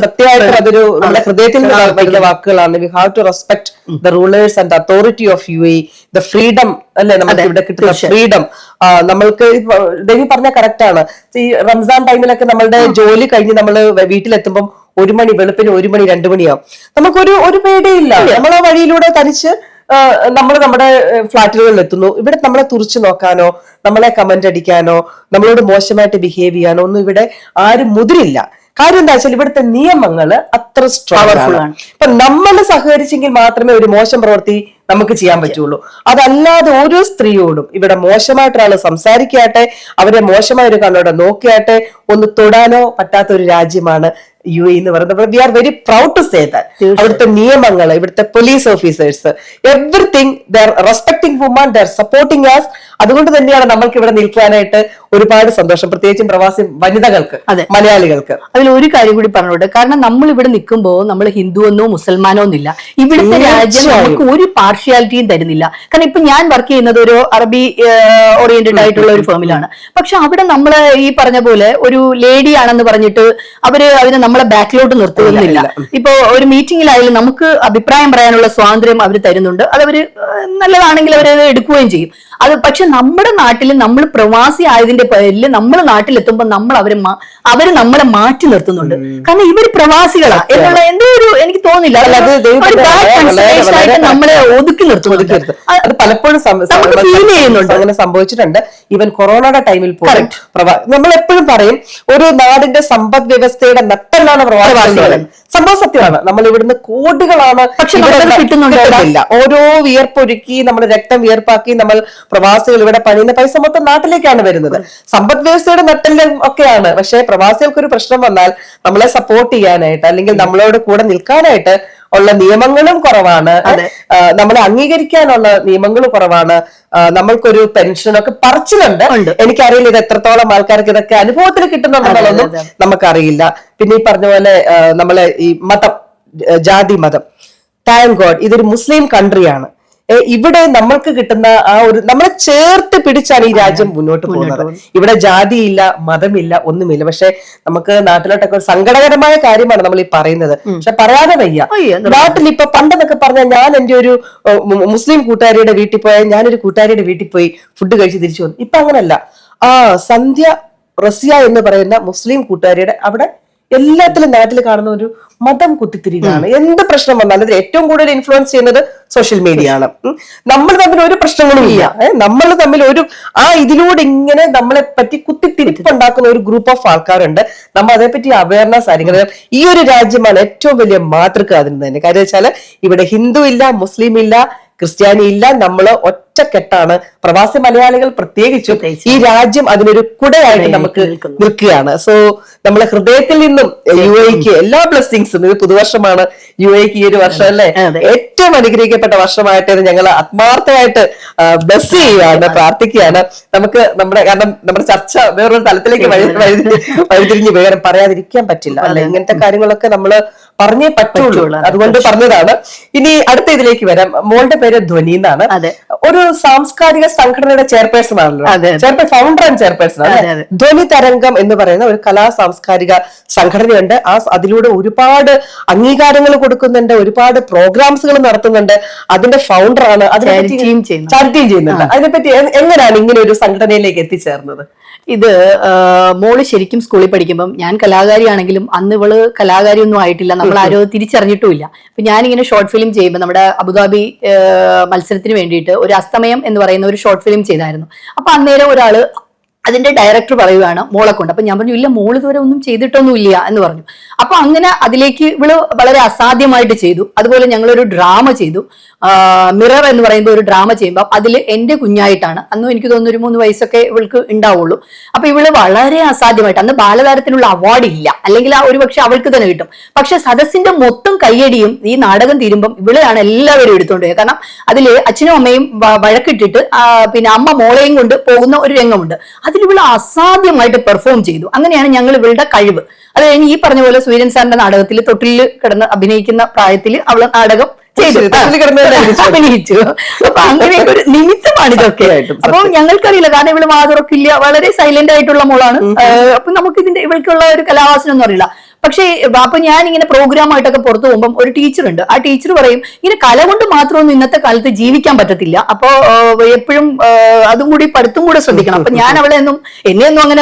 Speaker 1: സത്യമായിട്ടും അതൊരു നമ്മുടെ ഹൃദയത്തിൽ നിന്ന് വരുന്ന വാക്കുകളാണ്. We have to respect the rulers and authority of UAE, the freedom അല്ലെ നമുക്ക് ഇവിടെ കിട്ടുന്ന ഫ്രീഡം. നമ്മൾക്ക് ദേവി പറഞ്ഞ കറക്റ്റ് ആണ്. ഈ റംസാൻ ടൈമിലൊക്കെ നമ്മളുടെ ജോലി കഴിഞ്ഞ് നമ്മള് വീട്ടിലെത്തുമ്പോൾ 1 മണി, വെളുപ്പിന് 1 മണി 2 മണിയാവും. നമുക്കൊരു പേടിയില്ല. നമ്മൾ ആ വഴിയിലൂടെ തനിച്ച് നമ്മൾ നമ്മുടെ ഫ്ലാറ്റുകളിൽ എത്തുന്നു. ഇവിടെ നമ്മളെ തുറിച്ചു നോക്കാനോ നമ്മളെ കമന്റ് അടിക്കാനോ നമ്മളോട് മോശമായിട്ട് ബിഹേവ് ചെയ്യാനോ ഒന്നും ഇവിടെ ആരും മുതിരില്ല. കാര്യം എന്താ വെച്ചാൽ ഇവിടുത്തെ നിയമങ്ങള് അത്ര പവർഫുൾ ആണ്. ഇപ്പൊ നമ്മൾ സഹകരിച്ചെങ്കിൽ മാത്രമേ ഒരു മോശം പ്രവൃത്തി നമുക്ക് ചെയ്യാൻ പറ്റുള്ളൂ. അതല്ലാതെ ഓരോ സ്ത്രീയോടും ഇവിടെ മോശമായിട്ടൊരാൾ സംസാരിക്കാട്ടെ, അവരെ മോശമായ ഒരു കണ്ണോടെ നോക്കിയാട്ടെ, ഒന്ന് തൊടാനോ പറ്റാത്ത ഒരു രാജ്യമാണ് UAE എന്ന് പറയുന്നത്. We are very proud to say that. അവിടുത്തെ നിയമങ്ങൾ, ഇവിടുത്തെ police officers, everything they are respecting woman, they are supporting us. അതുകൊണ്ട് തന്നെയാണ് നമ്മൾക്ക് ഇവിടെ നിൽക്കാനായിട്ട് ഒരുപാട് സന്തോഷം, പ്രത്യേകിച്ചും പ്രവാസി വനിതകൾക്ക്, മലയാളികൾക്ക്.
Speaker 2: അതിൽ ഒരു കാര്യം കൂടി പറഞ്ഞോട്ടെ. കാരണം നമ്മൾ ഇവിടെ നിൽക്കുമ്പോൾ നമ്മൾ ഹിന്ദുവെന്നോ മുസൽമാനോ എന്നില്ല. ഇവിടുത്തെ രാജ്യം നമുക്ക് ഒരു പാർഷ്യാലിറ്റിയും തരുന്നില്ല. കാരണം ഇപ്പൊ ഞാൻ വർക്ക് ചെയ്യുന്നത് ഒരു അറബി ഓറിയന്റഡ് ആയിട്ടുള്ള ഒരു ഫേമിലാണ്. പക്ഷെ അവിടെ നമ്മൾ ഈ പറഞ്ഞ പോലെ ഒരു ലേഡി ആണെന്ന് പറഞ്ഞിട്ട് അതിനെ നമ്മളെ ബാക്കിലോട്ട് നിർത്തുന്നില്ല. ഇപ്പൊ ഒരു മീറ്റിംഗിലായാലും നമുക്ക് അഭിപ്രായം പറയാനുള്ള സ്വാതന്ത്ര്യം അവർ തരുന്നുണ്ട്. അതവര് നല്ലതാണെങ്കിൽ അവരത് എടുക്കുകയും ചെയ്യും. അത് പക്ഷെ നമ്മുടെ നാട്ടിൽ നമ്മൾ പ്രവാസി ആയതിന്റെ പേരിൽ നമ്മൾ നാട്ടിലെത്തുമ്പോൾ അവര് നമ്മളെ മാറ്റി നിർത്തുന്നുണ്ട്. കാരണം ഇവര് പ്രവാസികളാ എന്നുള്ള എന്തോ ഒരു എനിക്ക് തോന്നില്ല, നമ്മളെ ഒതുക്കി നിർത്തുന്നുണ്ട്.
Speaker 1: അത് പലപ്പോഴും
Speaker 2: ഫീൽ ചെയ്യുന്നുണ്ട്.
Speaker 1: അങ്ങനെ സംഭവിച്ചിട്ടുണ്ട്. ഈവൻ കൊറോണയുടെ ടൈമിൽ പോലും നമ്മൾ എപ്പോഴും പറയും ഒരു നാടിന്റെ സമ്പദ് വ്യവസ്ഥയുടെ നട്ടെല്ലാണ് പ്രവാസികൾ. സംഭവം സത്യമാണ്. നമ്മൾ ഇവിടുന്ന് കോടികളാണ് കിട്ടുന്നില്ല. ഓരോ വിയർപ്പൊരുക്കി നമ്മൾ രക്തം വിയർപ്പാക്കി നമ്മൾ പ്രവാസികൾ ഇവിടെ പണിയുന്ന പൈസ മൊത്തം നാട്ടിലേക്കാണ് വരുന്നത്. സമ്പദ് വ്യവസ്ഥയുടെ നട്ടെല്ല് ഒക്കെയാണ്. പക്ഷെ പ്രവാസികൾക്കൊരു പ്രശ്നം വന്നാൽ നമ്മളെ സപ്പോർട്ട് ചെയ്യാനായിട്ട് അല്ലെങ്കിൽ നമ്മളോട് കൂടെ നിൽക്കാനായിട്ട് ഉള്ള നിയമങ്ങളും കുറവാണ്. നമ്മളെ അംഗീകരിക്കാനുള്ള നിയമങ്ങളും കുറവാണ്. നമ്മൾക്കൊരു പെൻഷനൊക്കെ പറച്ചിലുണ്ട്. എനിക്കറിയില്ല ഇത് എത്രത്തോളം ആൾക്കാർക്ക് ഇതൊക്കെ അനുഭവത്തിൽ കിട്ടുന്നുണ്ടെന്നുള്ളതൊന്നും നമുക്കറിയില്ല. പിന്നെ ഈ പറഞ്ഞ പോലെ നമ്മളെ ഈ മതം, ജാതി മതം, താങ്ക് ഗോഡ് ഇതൊരു മുസ്ലിം കൺട്രിയാണ്. ഇവിടെ നമ്മൾക്ക് കിട്ടുന്ന ആ ഒരു നമ്മളെ ചേർത്ത് പിടിച്ചാണ് ഈ രാജ്യം മുന്നോട്ട് പോകുന്നത്. ഇവിടെ ജാതിയില്ല, മതമില്ല, ഒന്നുമില്ല. പക്ഷെ നമുക്ക് നാട്ടിലോട്ടൊക്കെ ഒരു സങ്കടകരമായ കാര്യമാണ് നമ്മൾ ഈ പറയുന്നത്. പക്ഷെ പറയാതെ വയ്യ. നാട്ടിൽ ഇപ്പൊ പണ്ടെന്നൊക്കെ പറഞ്ഞാൽ ഞാൻ എന്റെ ഒരു മുസ്ലിം കൂട്ടുകാരിയുടെ വീട്ടിൽ പോയാൽ ഞാനൊരു കൂട്ടുകാരിയുടെ വീട്ടിൽ പോയി ഫുഡ് കഴിച്ച് തിരിച്ചു വന്നു. ഇപ്പൊ അങ്ങനല്ല. സന്ധ്യ റസിയ എന്ന് പറയുന്ന മുസ്ലിം കൂട്ടുകാരിയുടെ അവിടെ എല്ലാത്തിലും നാട്ടിൽ കാണുന്ന ഒരു മതം കുത്തിത്തിരികാണ്. എന്ത് പ്രശ്നം വന്നാലും അതിൽ ഏറ്റവും കൂടുതൽ ഇൻഫ്ലുവൻസ് ചെയ്യുന്നത് സോഷ്യൽ മീഡിയ ആണ്. നമ്മൾ തമ്മിൽ ഒരു പ്രശ്നങ്ങളും ഇല്ല. നമ്മൾ തമ്മിൽ ഇതിലൂടെ ഇങ്ങനെ നമ്മളെ പറ്റി കുത്തിത്തിരിപ്പുണ്ടാക്കുന്ന ഒരു ഗ്രൂപ്പ് ഓഫ് ആൾക്കാരുണ്ട്. നമ്മൾ അതേപ്പറ്റി അവയർനെസ് ആയിരിക്കണം. ഈ ഒരു രാജ്യമാണ് ഏറ്റവും വലിയ മാതൃക അതിന് തന്നെ. കാര്യം വെച്ചാല് ഇവിടെ ഹിന്ദു ഇല്ല, മുസ്ലിം ഇല്ല, ക്രിസ്ത്യാനി ഇല്ല. നമ്മള് ഒറ്റക്കെട്ടാണ്. പ്രവാസി മലയാളികൾ പ്രത്യേകിച്ചും ഈ രാജ്യം അതിനൊരു കുടയായിട്ട് നമുക്ക് നിൽക്കുകയാണ്. സോ നമ്മളെ ഹൃദയത്തിൽ നിന്നും UAEക്ക് എല്ലാ ബ്ലെസ്സിങ്സും, ഇത് പുതുവർഷമാണ്, UAEക്ക് ഈ ഒരു വർഷം അല്ലെ ഏറ്റവും അനുഗ്രഹിക്കപ്പെട്ട വർഷമായിട്ട് ഞങ്ങൾ ആത്മാർത്ഥമായിട്ട് ബ്ലെസ് ചെയ്യുകയാണ്, പ്രാർത്ഥിക്കുകയാണ്. നമുക്ക് കാരണം നമ്മുടെ ചർച്ച വേറൊരു തലത്തിലേക്ക് വഴിതിരിഞ്ഞ് വേറെ പറയാതിരിക്കാൻ പറ്റില്ല അല്ലെ. ഇങ്ങനത്തെ കാര്യങ്ങളൊക്കെ നമ്മള് പറഞ്ഞേ പറ്റുള്ളൂ, അതുകൊണ്ട് പറഞ്ഞതാണ്. ഇനി അടുത്ത ഇതിലേക്ക് വരാം. മോളുടെ പേര് ധ്വനി എന്നാണ്. ഒരു സാംസ്കാരിക സംഘടനയുടെ ചെയർപേഴ്സൺ ആണല്ലോ, ഫൗണ്ടർ ആൻഡ് ചെയർപേഴ്സൺ ആണ്. ധ്വനി തരംഗം എന്ന് പറയുന്ന ഒരു കലാ സാംസ്കാരിക സംഘടനയുണ്ട്. അതിലൂടെ ഒരുപാട് അംഗീകാരങ്ങൾ കൊടുക്കുന്നുണ്ട്, ഒരുപാട് പ്രോഗ്രാംസുകൾ നടത്തുന്നുണ്ട്. അതിന്റെ ഫൗണ്ടറാണ്, ചാരിറ്റിയും ചെയ്യുന്നുണ്ട്. അതിനെപ്പറ്റി എങ്ങനെയാണ് ഇങ്ങനെ ഒരു സംഘടനയിലേക്ക് എത്തിച്ചേർന്നത്?
Speaker 2: ഇത് മോള് ശരിക്കും സ്കൂളിൽ പഠിക്കുമ്പം, ഞാൻ കലാകാരിയാണെങ്കിലും അന്ന് ഇവള് കലാകാരി ഒന്നും ആയിട്ടില്ല, നമ്മൾ ആരോ തിരിച്ചറിഞ്ഞിട്ടുമില്ല. അപ്പൊ ഞാനിങ്ങനെ ഷോർട്ട് ഫിലിം ചെയ്യുമ്പോൾ നമ്മുടെ അബുദാബി മത്സരത്തിന് വേണ്ടിയിട്ട് ഒരു അസ്തമയം എന്ന് പറയുന്ന ഒരു ഷോർട്ട് ഫിലിം ചെയ്തായിരുന്നു. അപ്പൊ അന്നേരം ഒരാള് അതിന്റെ ഡയറക്ടർ പറയുകയാണ് മോളെ കൊണ്ട്. അപ്പൊ ഞാൻ പറഞ്ഞു ഇല്ല, മോള് ഇതുവരെ ഒന്നും ചെയ്തിട്ടൊന്നും ഇല്ല എന്ന് പറഞ്ഞു. അപ്പൊ അങ്ങനെ അതിലേക്ക് ഇവള് വളരെ അസാധ്യമായിട്ട് ചെയ്തു. അതുപോലെ ഞങ്ങളൊരു ഡ്രാമ ചെയ്തു, മിറർ എന്ന് പറയുമ്പോൾ ഒരു ഡ്രാമ ചെയ്യുമ്പോൾ അതിൽ എന്റെ കുഞ്ഞായിട്ടാണ്, അന്നും എനിക്ക് തോന്നുന്നു ഒരു 3 വയസ്സൊക്കെ ഇവൾക്ക് ഉണ്ടാവുള്ളൂ. അപ്പൊ ഇവള് വളരെ അസാധ്യമായിട്ട്, അന്ന് ബാലതാരത്തിനുള്ള അവാർഡ് ഇല്ല, അല്ലെങ്കിൽ ഒരു പക്ഷെ അവൾക്ക് തന്നെ കിട്ടും. പക്ഷെ സദസ്സിന്റെ മൊത്തം കയ്യടിയും ഈ നാടകം തീരുമ്പം ഇവളെയാണ് എല്ലാവരും എടുത്തോണ്ട് പോയത്. കാരണം അതില് അച്ഛനും അമ്മയും വഴക്കിട്ടിട്ട് പിന്നെ അമ്മ മോളെയും കൊണ്ട് പോകുന്ന ഒരു രംഗമുണ്ട്. അതിൽ ഇവള് അസാധ്യമായിട്ട് പെർഫോം ചെയ്തു. അങ്ങനെയാണ് ഞങ്ങൾ ഇവളുടെ കഴിവ്. അത് കഴിഞ്ഞ് ഈ പറഞ്ഞ പോലെ സൂര്യൻ സാറിന്റെ നാടകത്തിൽ തൊട്ടില് കിടന്ന് അഭിനയിക്കുന്ന പ്രായത്തിൽ അവള് നാടകം അഭിനയിച്ചു. അപ്പൊ അങ്ങനെ ഒരു നിമിത്തമാണ് ഇതൊക്കെ. അപ്പൊ ഞങ്ങൾക്കറിയില്ല, കാരണം ഇവള് മാതറൊക്കില്ല, വളരെ സൈലന്റ് ആയിട്ടുള്ള മോളാണ്. അപ്പൊ നമുക്ക് ഇതിന്റെ ഇവൾക്കുള്ള ഒരു കലാവാസനം ഒന്നും അറിയില്ല. പക്ഷേ അപ്പൊ ഞാൻ ഇങ്ങനെ പ്രോഗ്രാമായിട്ടൊക്കെ പുറത്തു പോകുമ്പോൾ ഒരു ടീച്ചർ ഉണ്ട്. ആ ടീച്ചർ പറയും ഇങ്ങനെ കല കൊണ്ട് മാത്രമൊന്നും ഇന്നത്തെ കാലത്ത് ജീവിക്കാൻ പറ്റത്തില്ല, അപ്പൊ എപ്പോഴും അതും കൂടി പഠിത്തം കൂടെ ശ്രദ്ധിക്കണം. അപ്പൊ ഞാൻ അവളെ എന്നെയൊന്നും അങ്ങനെ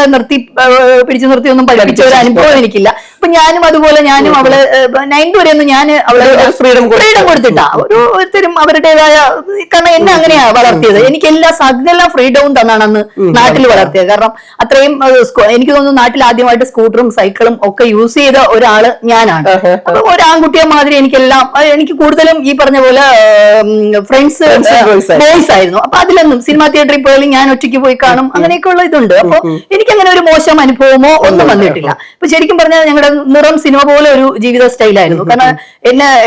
Speaker 2: പിടിച്ചു നിർത്തി ഒന്നും പഠിപ്പിച്ച ഒരു അനുഭവം എനിക്കില്ല. അപ്പൊ ഞാനും അവളെ 9th വരെ ഒന്നും ഞാൻ അവളെ ഫ്രീഡം കൊടുത്തിട്ടാ ഓരോരുത്തരും അവരുടേതായ, കാരണം എന്നെ അങ്ങനെയാ വളർത്തിയത്. എനിക്ക് സകല ഫ്രീഡവും തന്നാണ് അന്ന് നാട്ടിൽ വളർത്തിയത്. കാരണം അത്രയും എനിക്ക് തോന്നുന്നു നാട്ടിൽ ആദ്യമായിട്ട് സ്കൂട്ടറും സൈക്കിളും ഒക്കെ യൂസ് ചെയ്ത ഒരാള് ഞാനാണ്. അപ്പൊ ഒരു ആൺകുട്ടിയെ മാതിരി എനിക്ക് കൂടുതലും ഈ പറഞ്ഞ പോലെ ഫ്രണ്ട്സ് ബോയ്സ് ആയിരുന്നു. അപ്പൊ അതിലൊന്നും സിനിമാ തിയേറ്ററിൽ പോയാലും ഞാൻ ഒറ്റയ്ക്ക് പോയി കാണും, അങ്ങനെയൊക്കെ ഉള്ള ഇതുണ്ട്. അപ്പൊ എനിക്കങ്ങനെ ഒരു മോശം അനുഭവമോ ഒന്നും വന്നിട്ടില്ല. ഇപ്പൊ ശരിക്കും പറഞ്ഞാൽ ഞങ്ങളുടെ നിറം സിനിമ പോലെ ഒരു ജീവിത സ്റ്റൈലായിരുന്നു. കാരണം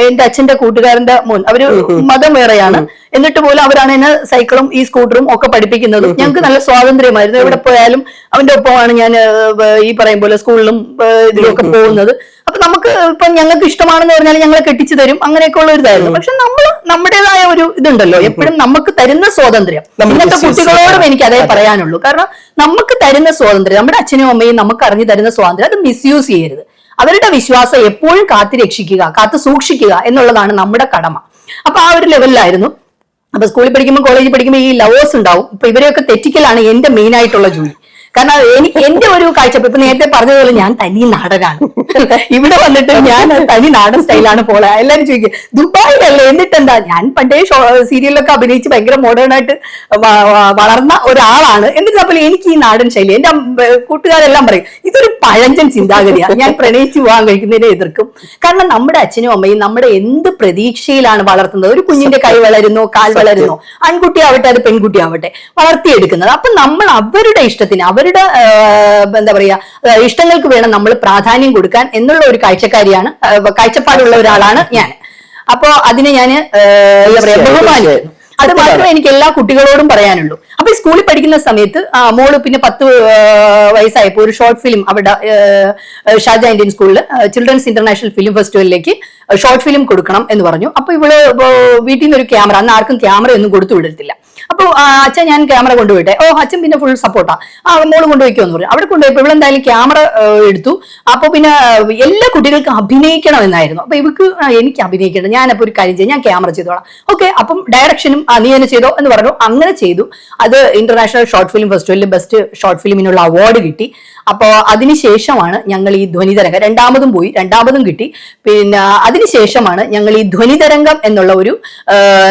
Speaker 2: എന്റെ അച്ഛന്റെ കൂട്ടുകാരന്റെ അവര് മതം വേറെയാണ്, എന്നിട്ട് പോലും അവരാണ് എന്നെ സൈക്കിളും ഈ സ്കൂട്ടറും ഒക്കെ പഠിപ്പിക്കുന്നതും. ഞങ്ങൾക്ക് നല്ല സ്വാതന്ത്ര്യമായിരുന്നു. എവിടെ പോയാലും അവന്റെ ഒപ്പമാണ് ഞാൻ ഈ പറയും പോലെ സ്കൂളിലും ഇതിലൊക്കെ പോകുന്നത്. അപ്പൊ നമുക്ക് ഇപ്പൊ ഞങ്ങൾക്ക് ഇഷ്ടമാണെന്ന് പറഞ്ഞാൽ ഞങ്ങളെ കെട്ടിച്ചു തരും, അങ്ങനെയൊക്കെ ഉള്ള ഒരു ഇതായിരുന്നു. പക്ഷെ നമ്മൾ നമ്മുടേതായ ഒരു ഇതുണ്ടല്ലോ, എപ്പോഴും നമുക്ക് തരുന്ന സ്വാതന്ത്ര്യം. ഇന്നത്തെ കുട്ടികളോടും എനിക്ക് അതേ പറയാനുള്ളൂ. കാരണം നമുക്ക് തരുന്ന സ്വാതന്ത്ര്യം, നമ്മുടെ അച്ഛനും അമ്മയും നമുക്ക് അറിഞ്ഞു തരുന്ന സ്വാതന്ത്ര്യം, അത് മിസ്യൂസ് ചെയ്യരുത്. അവരുടെ വിശ്വാസം എപ്പോഴും കാത്തു രക്ഷിക്കുക, കാത്തു സൂക്ഷിക്കുക എന്നുള്ളതാണ് നമ്മുടെ കടമ. അപ്പൊ ആ ഒരു ലെവലിലായിരുന്നു. അപ്പൊ സ്കൂളിൽ പഠിക്കുമ്പോൾ കോളേജിൽ പഠിക്കുമ്പോൾ ഈ ലവേഴ്സ് ഉണ്ടാവും. ഇപ്പൊ ഇവരെയൊക്കെ തെറ്റിക്കലാണ് എന്റെ മെയിൻ ആയിട്ടുള്ള ജോലി. കാരണം എന്റെ ഒരു കാഴ്ചപ്പാട്, ഇപ്പൊ നേരത്തെ പറഞ്ഞതുപോലെ ഞാൻ തനി നാടനാണ്. ഇവിടെ വന്നിട്ട് ഞാൻ തനി നാടൻ സ്റ്റൈലാണ് പോലെ. എല്ലാരും ചോദിക്കും ദുബായിലല്ലേ, എന്നിട്ടെന്താ? ഞാൻ പണ്ടേ സീരിയലിലൊക്കെ അഭിനയിച്ച് ഭയങ്കര മോഡേൺ ആയിട്ട് വളർന്ന ഒരാളാണ്. എന്നിട്ട് എനിക്ക് ഈ നാടൻ ശൈലി, എന്റെ കൂട്ടുകാരെല്ലാം പറയും ഇതൊരു പഴഞ്ചൻ ചിന്താഗതിയാണ്. ഞാൻ പ്രണയിച്ച് പോകാൻ കഴിക്കുന്നതിനെ എതിർക്കും. കാരണം നമ്മുടെ അച്ഛനും അമ്മയും നമ്മുടെ എന്ത് പ്രതീക്ഷയിലാണ് വളർത്തുന്നത്. ഒരു കുഞ്ഞിന്റെ കൈ വളരുന്നോ, കാൽ വളരുന്നോ, ആൺകുട്ടി ആവട്ടെ അത് പെൺകുട്ടി ആവട്ടെ, വളർത്തിയെടുക്കുന്നത്. അപ്പൊ നമ്മൾ അവരുടെ ഇഷ്ടത്തിന്, അവരുടെ എന്താ പറയാ ഇഷ്ടങ്ങൾക്ക് വേണം നമ്മൾ പ്രാധാന്യം കൊടുക്കാൻ എന്നുള്ള ഒരു കാഴ്ചപ്പാടുള്ള ഒരാളാണ് ഞാൻ. അപ്പൊ അതിനെ ഞാൻ എന്താ പറയാ ബഹുമാനിക്കുന്നു. അത് മാത്രമേ എനിക്ക് എല്ലാ കുട്ടികളോടും പറയാനുള്ളൂ. അപ്പൊ ഈ സ്കൂളിൽ പഠിക്കുന്ന സമയത്ത് മോള് പിന്നെ 10 വയസ്സായപ്പോ ഒരു ഷോർട്ട് ഫിലിം അവിടെ ഷാജ ഇന്ത്യൻ സ്കൂളിൽ ചിൽഡ്രൻസ് ഇന്റർനാഷണൽ ഫിലിം ഫെസ്റ്റിവലിലേക്ക് ഷോർട്ട് ഫിലിം കൊടുക്കണം എന്ന് പറഞ്ഞു. അപ്പൊ ഇവള് വീട്ടിൽ നിന്ന് ഒരു ക്യാമറ, അന്ന് ആർക്കും ക്യാമറ ഒന്നും കൊടുത്തു വിടത്തില്ല. അപ്പൊ അച്ഛൻ ഞാൻ ക്യാമറ കൊണ്ടുപോയിട്ടെ, അച്ഛൻ പിന്നെ ഫുൾ സപ്പോർട്ടാ, മോള് കൊണ്ടുപോയിക്കോന്ന് പറഞ്ഞു. അവിടെ കൊണ്ടുപോയപ്പോ ഇവളെന്തായാലും ക്യാമറ എടുത്തു. അപ്പൊ പിന്നെ എല്ലാ കുട്ടികൾക്കും അഭിനയിക്കണം എന്നായിരുന്നു. അപ്പൊ ഇവക്ക് എനിക്ക് അഭിനയിക്കണം, ഞാനപ്പോ ഒരു കാര്യം ചെയ്യാം, ഞാൻ ക്യാമറ ചെയ്തോളാം. ഓക്കെ, അപ്പം ഡയറക്ഷനും നീ തന്നെ ചെയ്തോ എന്ന് പറഞ്ഞു. അങ്ങനെ ചെയ്തു. അത് ഇന്റർനാഷണൽ ഷോർട്ട് ഫിലിം ഫെസ്റ്റിവലിൽ ബെസ്റ്റ് ഷോർട്ട് ഫിലിമിനുള്ള അവാർഡ് കിട്ടി. അപ്പോ അതിനുശേഷമാണ് ഞങ്ങൾ ഈ ധ്വനിതരംഗം രണ്ടാമതും പോയി, രണ്ടാമതും കിട്ടി. പിന്നെ അതിനുശേഷമാണ് ഞങ്ങൾ ഈ ധ്വനിതരംഗം എന്നുള്ള ഒരു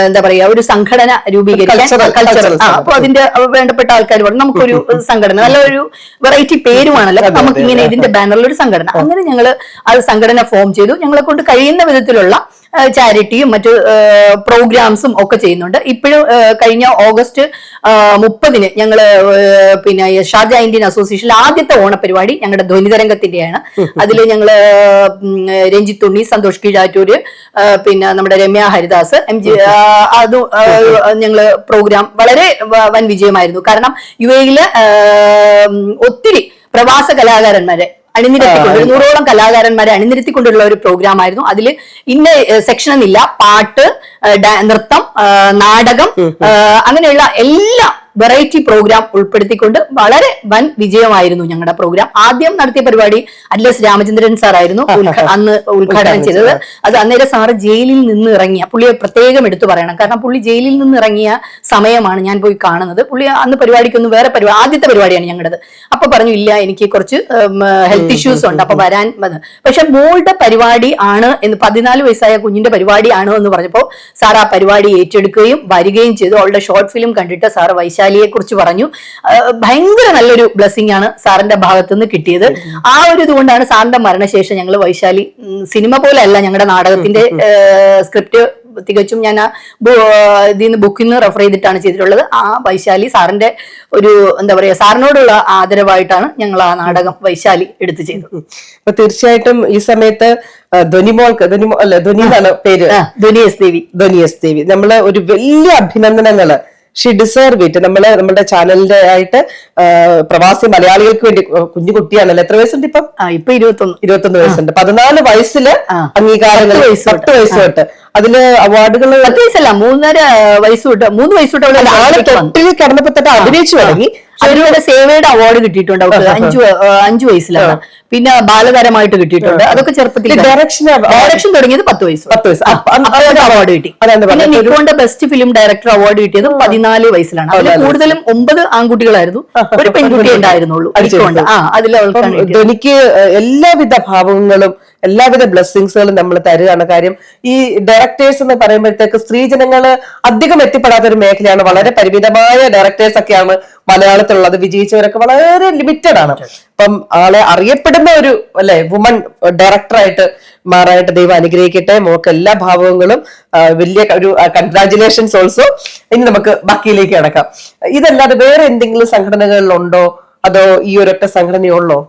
Speaker 2: എന്താ പറയാ ഒരു സംഘടന രൂപീകരിക്കാൻ കൾച്ചറൽ. അപ്പൊ അതിന്റെ വേണ്ടപ്പെട്ട ആൾക്കാർ പറഞ്ഞു നമുക്കൊരു സംഘടന, നല്ലൊരു വെറൈറ്റി പേരുമാണല്ലോ, നമുക്ക് ഇങ്ങനെ ഇതിന്റെ ബാനറിൽ ഒരു സംഘടന. അങ്ങനെ ഞങ്ങള് അത് സംഘടന ഫോം ചെയ്തു. ഞങ്ങളെ കൊണ്ട് കഴിയുന്ന വിധത്തിലുള്ള ചാരിറ്റിയും മറ്റു പ്രോഗ്രാംസും ഒക്കെ ചെയ്യുന്നുണ്ട്. ഇപ്പോഴും കഴിഞ്ഞ ഓഗസ്റ്റ് 30 ഞങ്ങള് പിന്നെ ഷാർജ ഇന്ത്യൻ അസോസിയേഷനിൽ ആദ്യത്തെ ഓണപരിപാടി ഞങ്ങളുടെ ധ്വനിതരംഗത്തിന്റെയാണ്. അതിൽ ഞങ്ങള് രഞ്ജിത്ത് ഉണ്ണി, സന്തോഷ് കീഴാറ്റൂര്, പിന്നെ നമ്മുടെ രമ്യ ഹരിദാസ്, അത് ഞങ്ങള് പ്രോഗ്രാം വളരെ വൻ വിജയമായിരുന്നു. കാരണം UAE ഒത്തിരി പ്രവാസ കലാകാരന്മാരെ അണിനിരത്തിക്കൊണ്ട് 100ഓളം കലാകാരന്മാരെ അണിനിരത്തിക്കൊണ്ടുള്ള ഒരു പ്രോഗ്രാം ആയിരുന്നു. അതിൽ ഇന്ന സെക്ഷൻ എന്നില്ല, പാട്ട്, നൃത്തം, നാടകം, അങ്ങനെയുള്ള എല്ലാ വെറൈറ്റി പ്രോഗ്രാം ഉൾപ്പെടുത്തിക്കൊണ്ട് വളരെ വൻ വിജയമായിരുന്നു ഞങ്ങളുടെ പ്രോഗ്രാം. ആദ്യം നടത്തിയ പരിപാടി അറ്റ്ലസ് രാമചന്ദ്രൻ സാർ ആയിരുന്നു അന്ന് ഉദ്ഘാടനം ചെയ്തത്. അത് അന്നേരം സാറ് ജയിലിൽ നിന്ന് ഇറങ്ങിയ, പുള്ളിയെ പ്രത്യേകം എടുത്തു പറയണം, കാരണം പുള്ളി ജയിലിൽ നിന്ന് ഇറങ്ങിയ സമയമാണ് ഞാൻ പോയി കാണുന്നത്. പുള്ളി അന്ന് പരിപാടിക്കൊന്നും വേറെ പരിപാടി, ആദ്യത്തെ പരിപാടിയാണ് ഞങ്ങളുടേത്. അപ്പൊ പറഞ്ഞു, ഇല്ല എനിക്ക് കുറച്ച് ഹെൽത്ത് ഇഷ്യൂസ് ഉണ്ട്, അപ്പൊ വരാൻ വന്ന്. പക്ഷെ മോളുടെ പരിപാടി ആണ് എന്ന്, 14 വയസ്സായ കുഞ്ഞിന്റെ പരിപാടിയാണ് എന്ന് പറഞ്ഞപ്പോൾ സാർ ആ പരിപാടി ഏറ്റെടുക്കുകയും വരികയും ചെയ്തു. അവളുടെ ഷോർട്ട് ഫിലിം കണ്ടിട്ട് സാർ വൈശാലിയെ കുറിച്ച് പറഞ്ഞു. ഭയങ്കര നല്ലൊരു ബ്ലെസ്സിംഗ് ആണ് സാറിന്റെ ഭാഗത്തു നിന്ന് കിട്ടിയത്. ആ ഒരു ഇതുകൊണ്ടാണ് സാറിന്റെ മരണശേഷം ഞങ്ങൾ വൈശാലി, സിനിമ പോലെ അല്ല ഞങ്ങളുടെ നാടകത്തിന്റെ സ്ക്രിപ്റ്റ് തികച്ചും ഞാൻ ഇതിൽ നിന്ന് ബുക്കിൽ നിന്ന് റെഫർ ചെയ്തിട്ടാണ് ചെയ്തിട്ടുള്ളത്. ആ വൈശാലി സാറിന്റെ ഒരു എന്താ പറയാ, സാറിനോടുള്ള ആദരവായിട്ടാണ് ഞങ്ങൾ ആ നാടകം വൈശാലി എടുത്തു ചെയ്തത്.
Speaker 1: അപ്പൊ തീർച്ചയായിട്ടും ഈ സമയത്ത് ധ്വനി എന്നാണ് പേര്,
Speaker 2: ധ്വനി എസ് ദേവി,
Speaker 1: നമ്മള് ഒരു വലിയ അഭിനന്ദനങ്ങള്. Xi deserve it. നമ്മുടെ ചാനലിന്റെ ആയിട്ട് പ്രവാസി മലയാളികൾക്ക് വേണ്ടി, കുഞ്ഞു കുട്ടിയാണല്ലോ, എത്ര വയസ്സുണ്ട് ഇപ്പം?
Speaker 2: ഇപ്പൊ 21
Speaker 1: വയസ്സുണ്ട്. 14 വയസ്സില് അംഗീകാരങ്ങൾ, 10 വയസ്സ് തൊട്ട് അതില് അവാർഡുകൾ,
Speaker 2: 10 വയസ്സല്ല 3.5 വയസ്സ് തൊട്ട്, 3 വയസ്സ് തൊട്ട്
Speaker 1: ആള് തൊട്ടിൽ കടന്നപ്പോ തൊട്ട് അഭിനയിച്ചു തുടങ്ങി.
Speaker 2: അവരുടെ സേവയുടെ അവാർഡ് കിട്ടിയിട്ടുണ്ട് അവർക്ക് 5 വയസ്സിലാണ്. പിന്നെ ബാലതാരമായിട്ട് കിട്ടിയിട്ടുണ്ട്. അതൊക്കെ ചെറുപ്പത്തിൽ. ഡയറക്ഷൻ തുടങ്ങിയത് 10 വയസ്സ് അവാർഡ് കിട്ടി. പിന്നെ നിക്കോന്റെ ബെസ്റ്റ് ഫിലിം ഡയറക്ടർ അവാർഡ് കിട്ടിയത് 14 വയസ്സിലാണ്. അതിൽ കൂടുതലും 9 ആൺകുട്ടികളായിരുന്നു, ഒരു പെൺകുട്ടി ഉണ്ടായിരുന്നുള്ളൂ. അതിൽ അവൾക്കാണ്.
Speaker 1: ധ്വനിക്ക് എല്ലാവിധ ഭാവങ്ങളും എല്ലാവിധ ബ്ലെസ്സിങ്സുകളും നമ്മൾ തരുകയാണ്. കാര്യം ഈ ഡയറക്ടേഴ്സ് എന്ന് പറയുമ്പോഴത്തേക്ക് സ്ത്രീജനങ്ങള് അധികം എത്തിപ്പെടാത്ത ഒരു മേഖലയാണ്. വളരെ പരിമിതമായ ഡയറക്ടേഴ്സ് ഒക്കെയാണ് മലയാളത്തിലുള്ളത്. വിജയിച്ചവരൊക്കെ വളരെ ലിമിറ്റഡ് ആണ്. അപ്പം ആളെ അറിയപ്പെടുന്ന ഒരു വുമൺ ഡയറക്ടറായിട്ട് മാറാനായിട്ട് ദൈവം അനുഗ്രഹിക്കട്ടെ. മോക്ക് എല്ലാ ഭാവങ്ങളും വലിയ ഒരു കൺഗ്രാറ്റുലേഷൻസ് ഓൾസോ. ഇനി നമുക്ക് ബാക്കിയിലേക്ക് കിടക്കാം. ഇതല്ലാതെ വേറെ എന്തെങ്കിലും സംഘടനകളിലുണ്ടോ, അതോ ഈ ഒരൊറ്റ സംഘടനയുള്ളോ?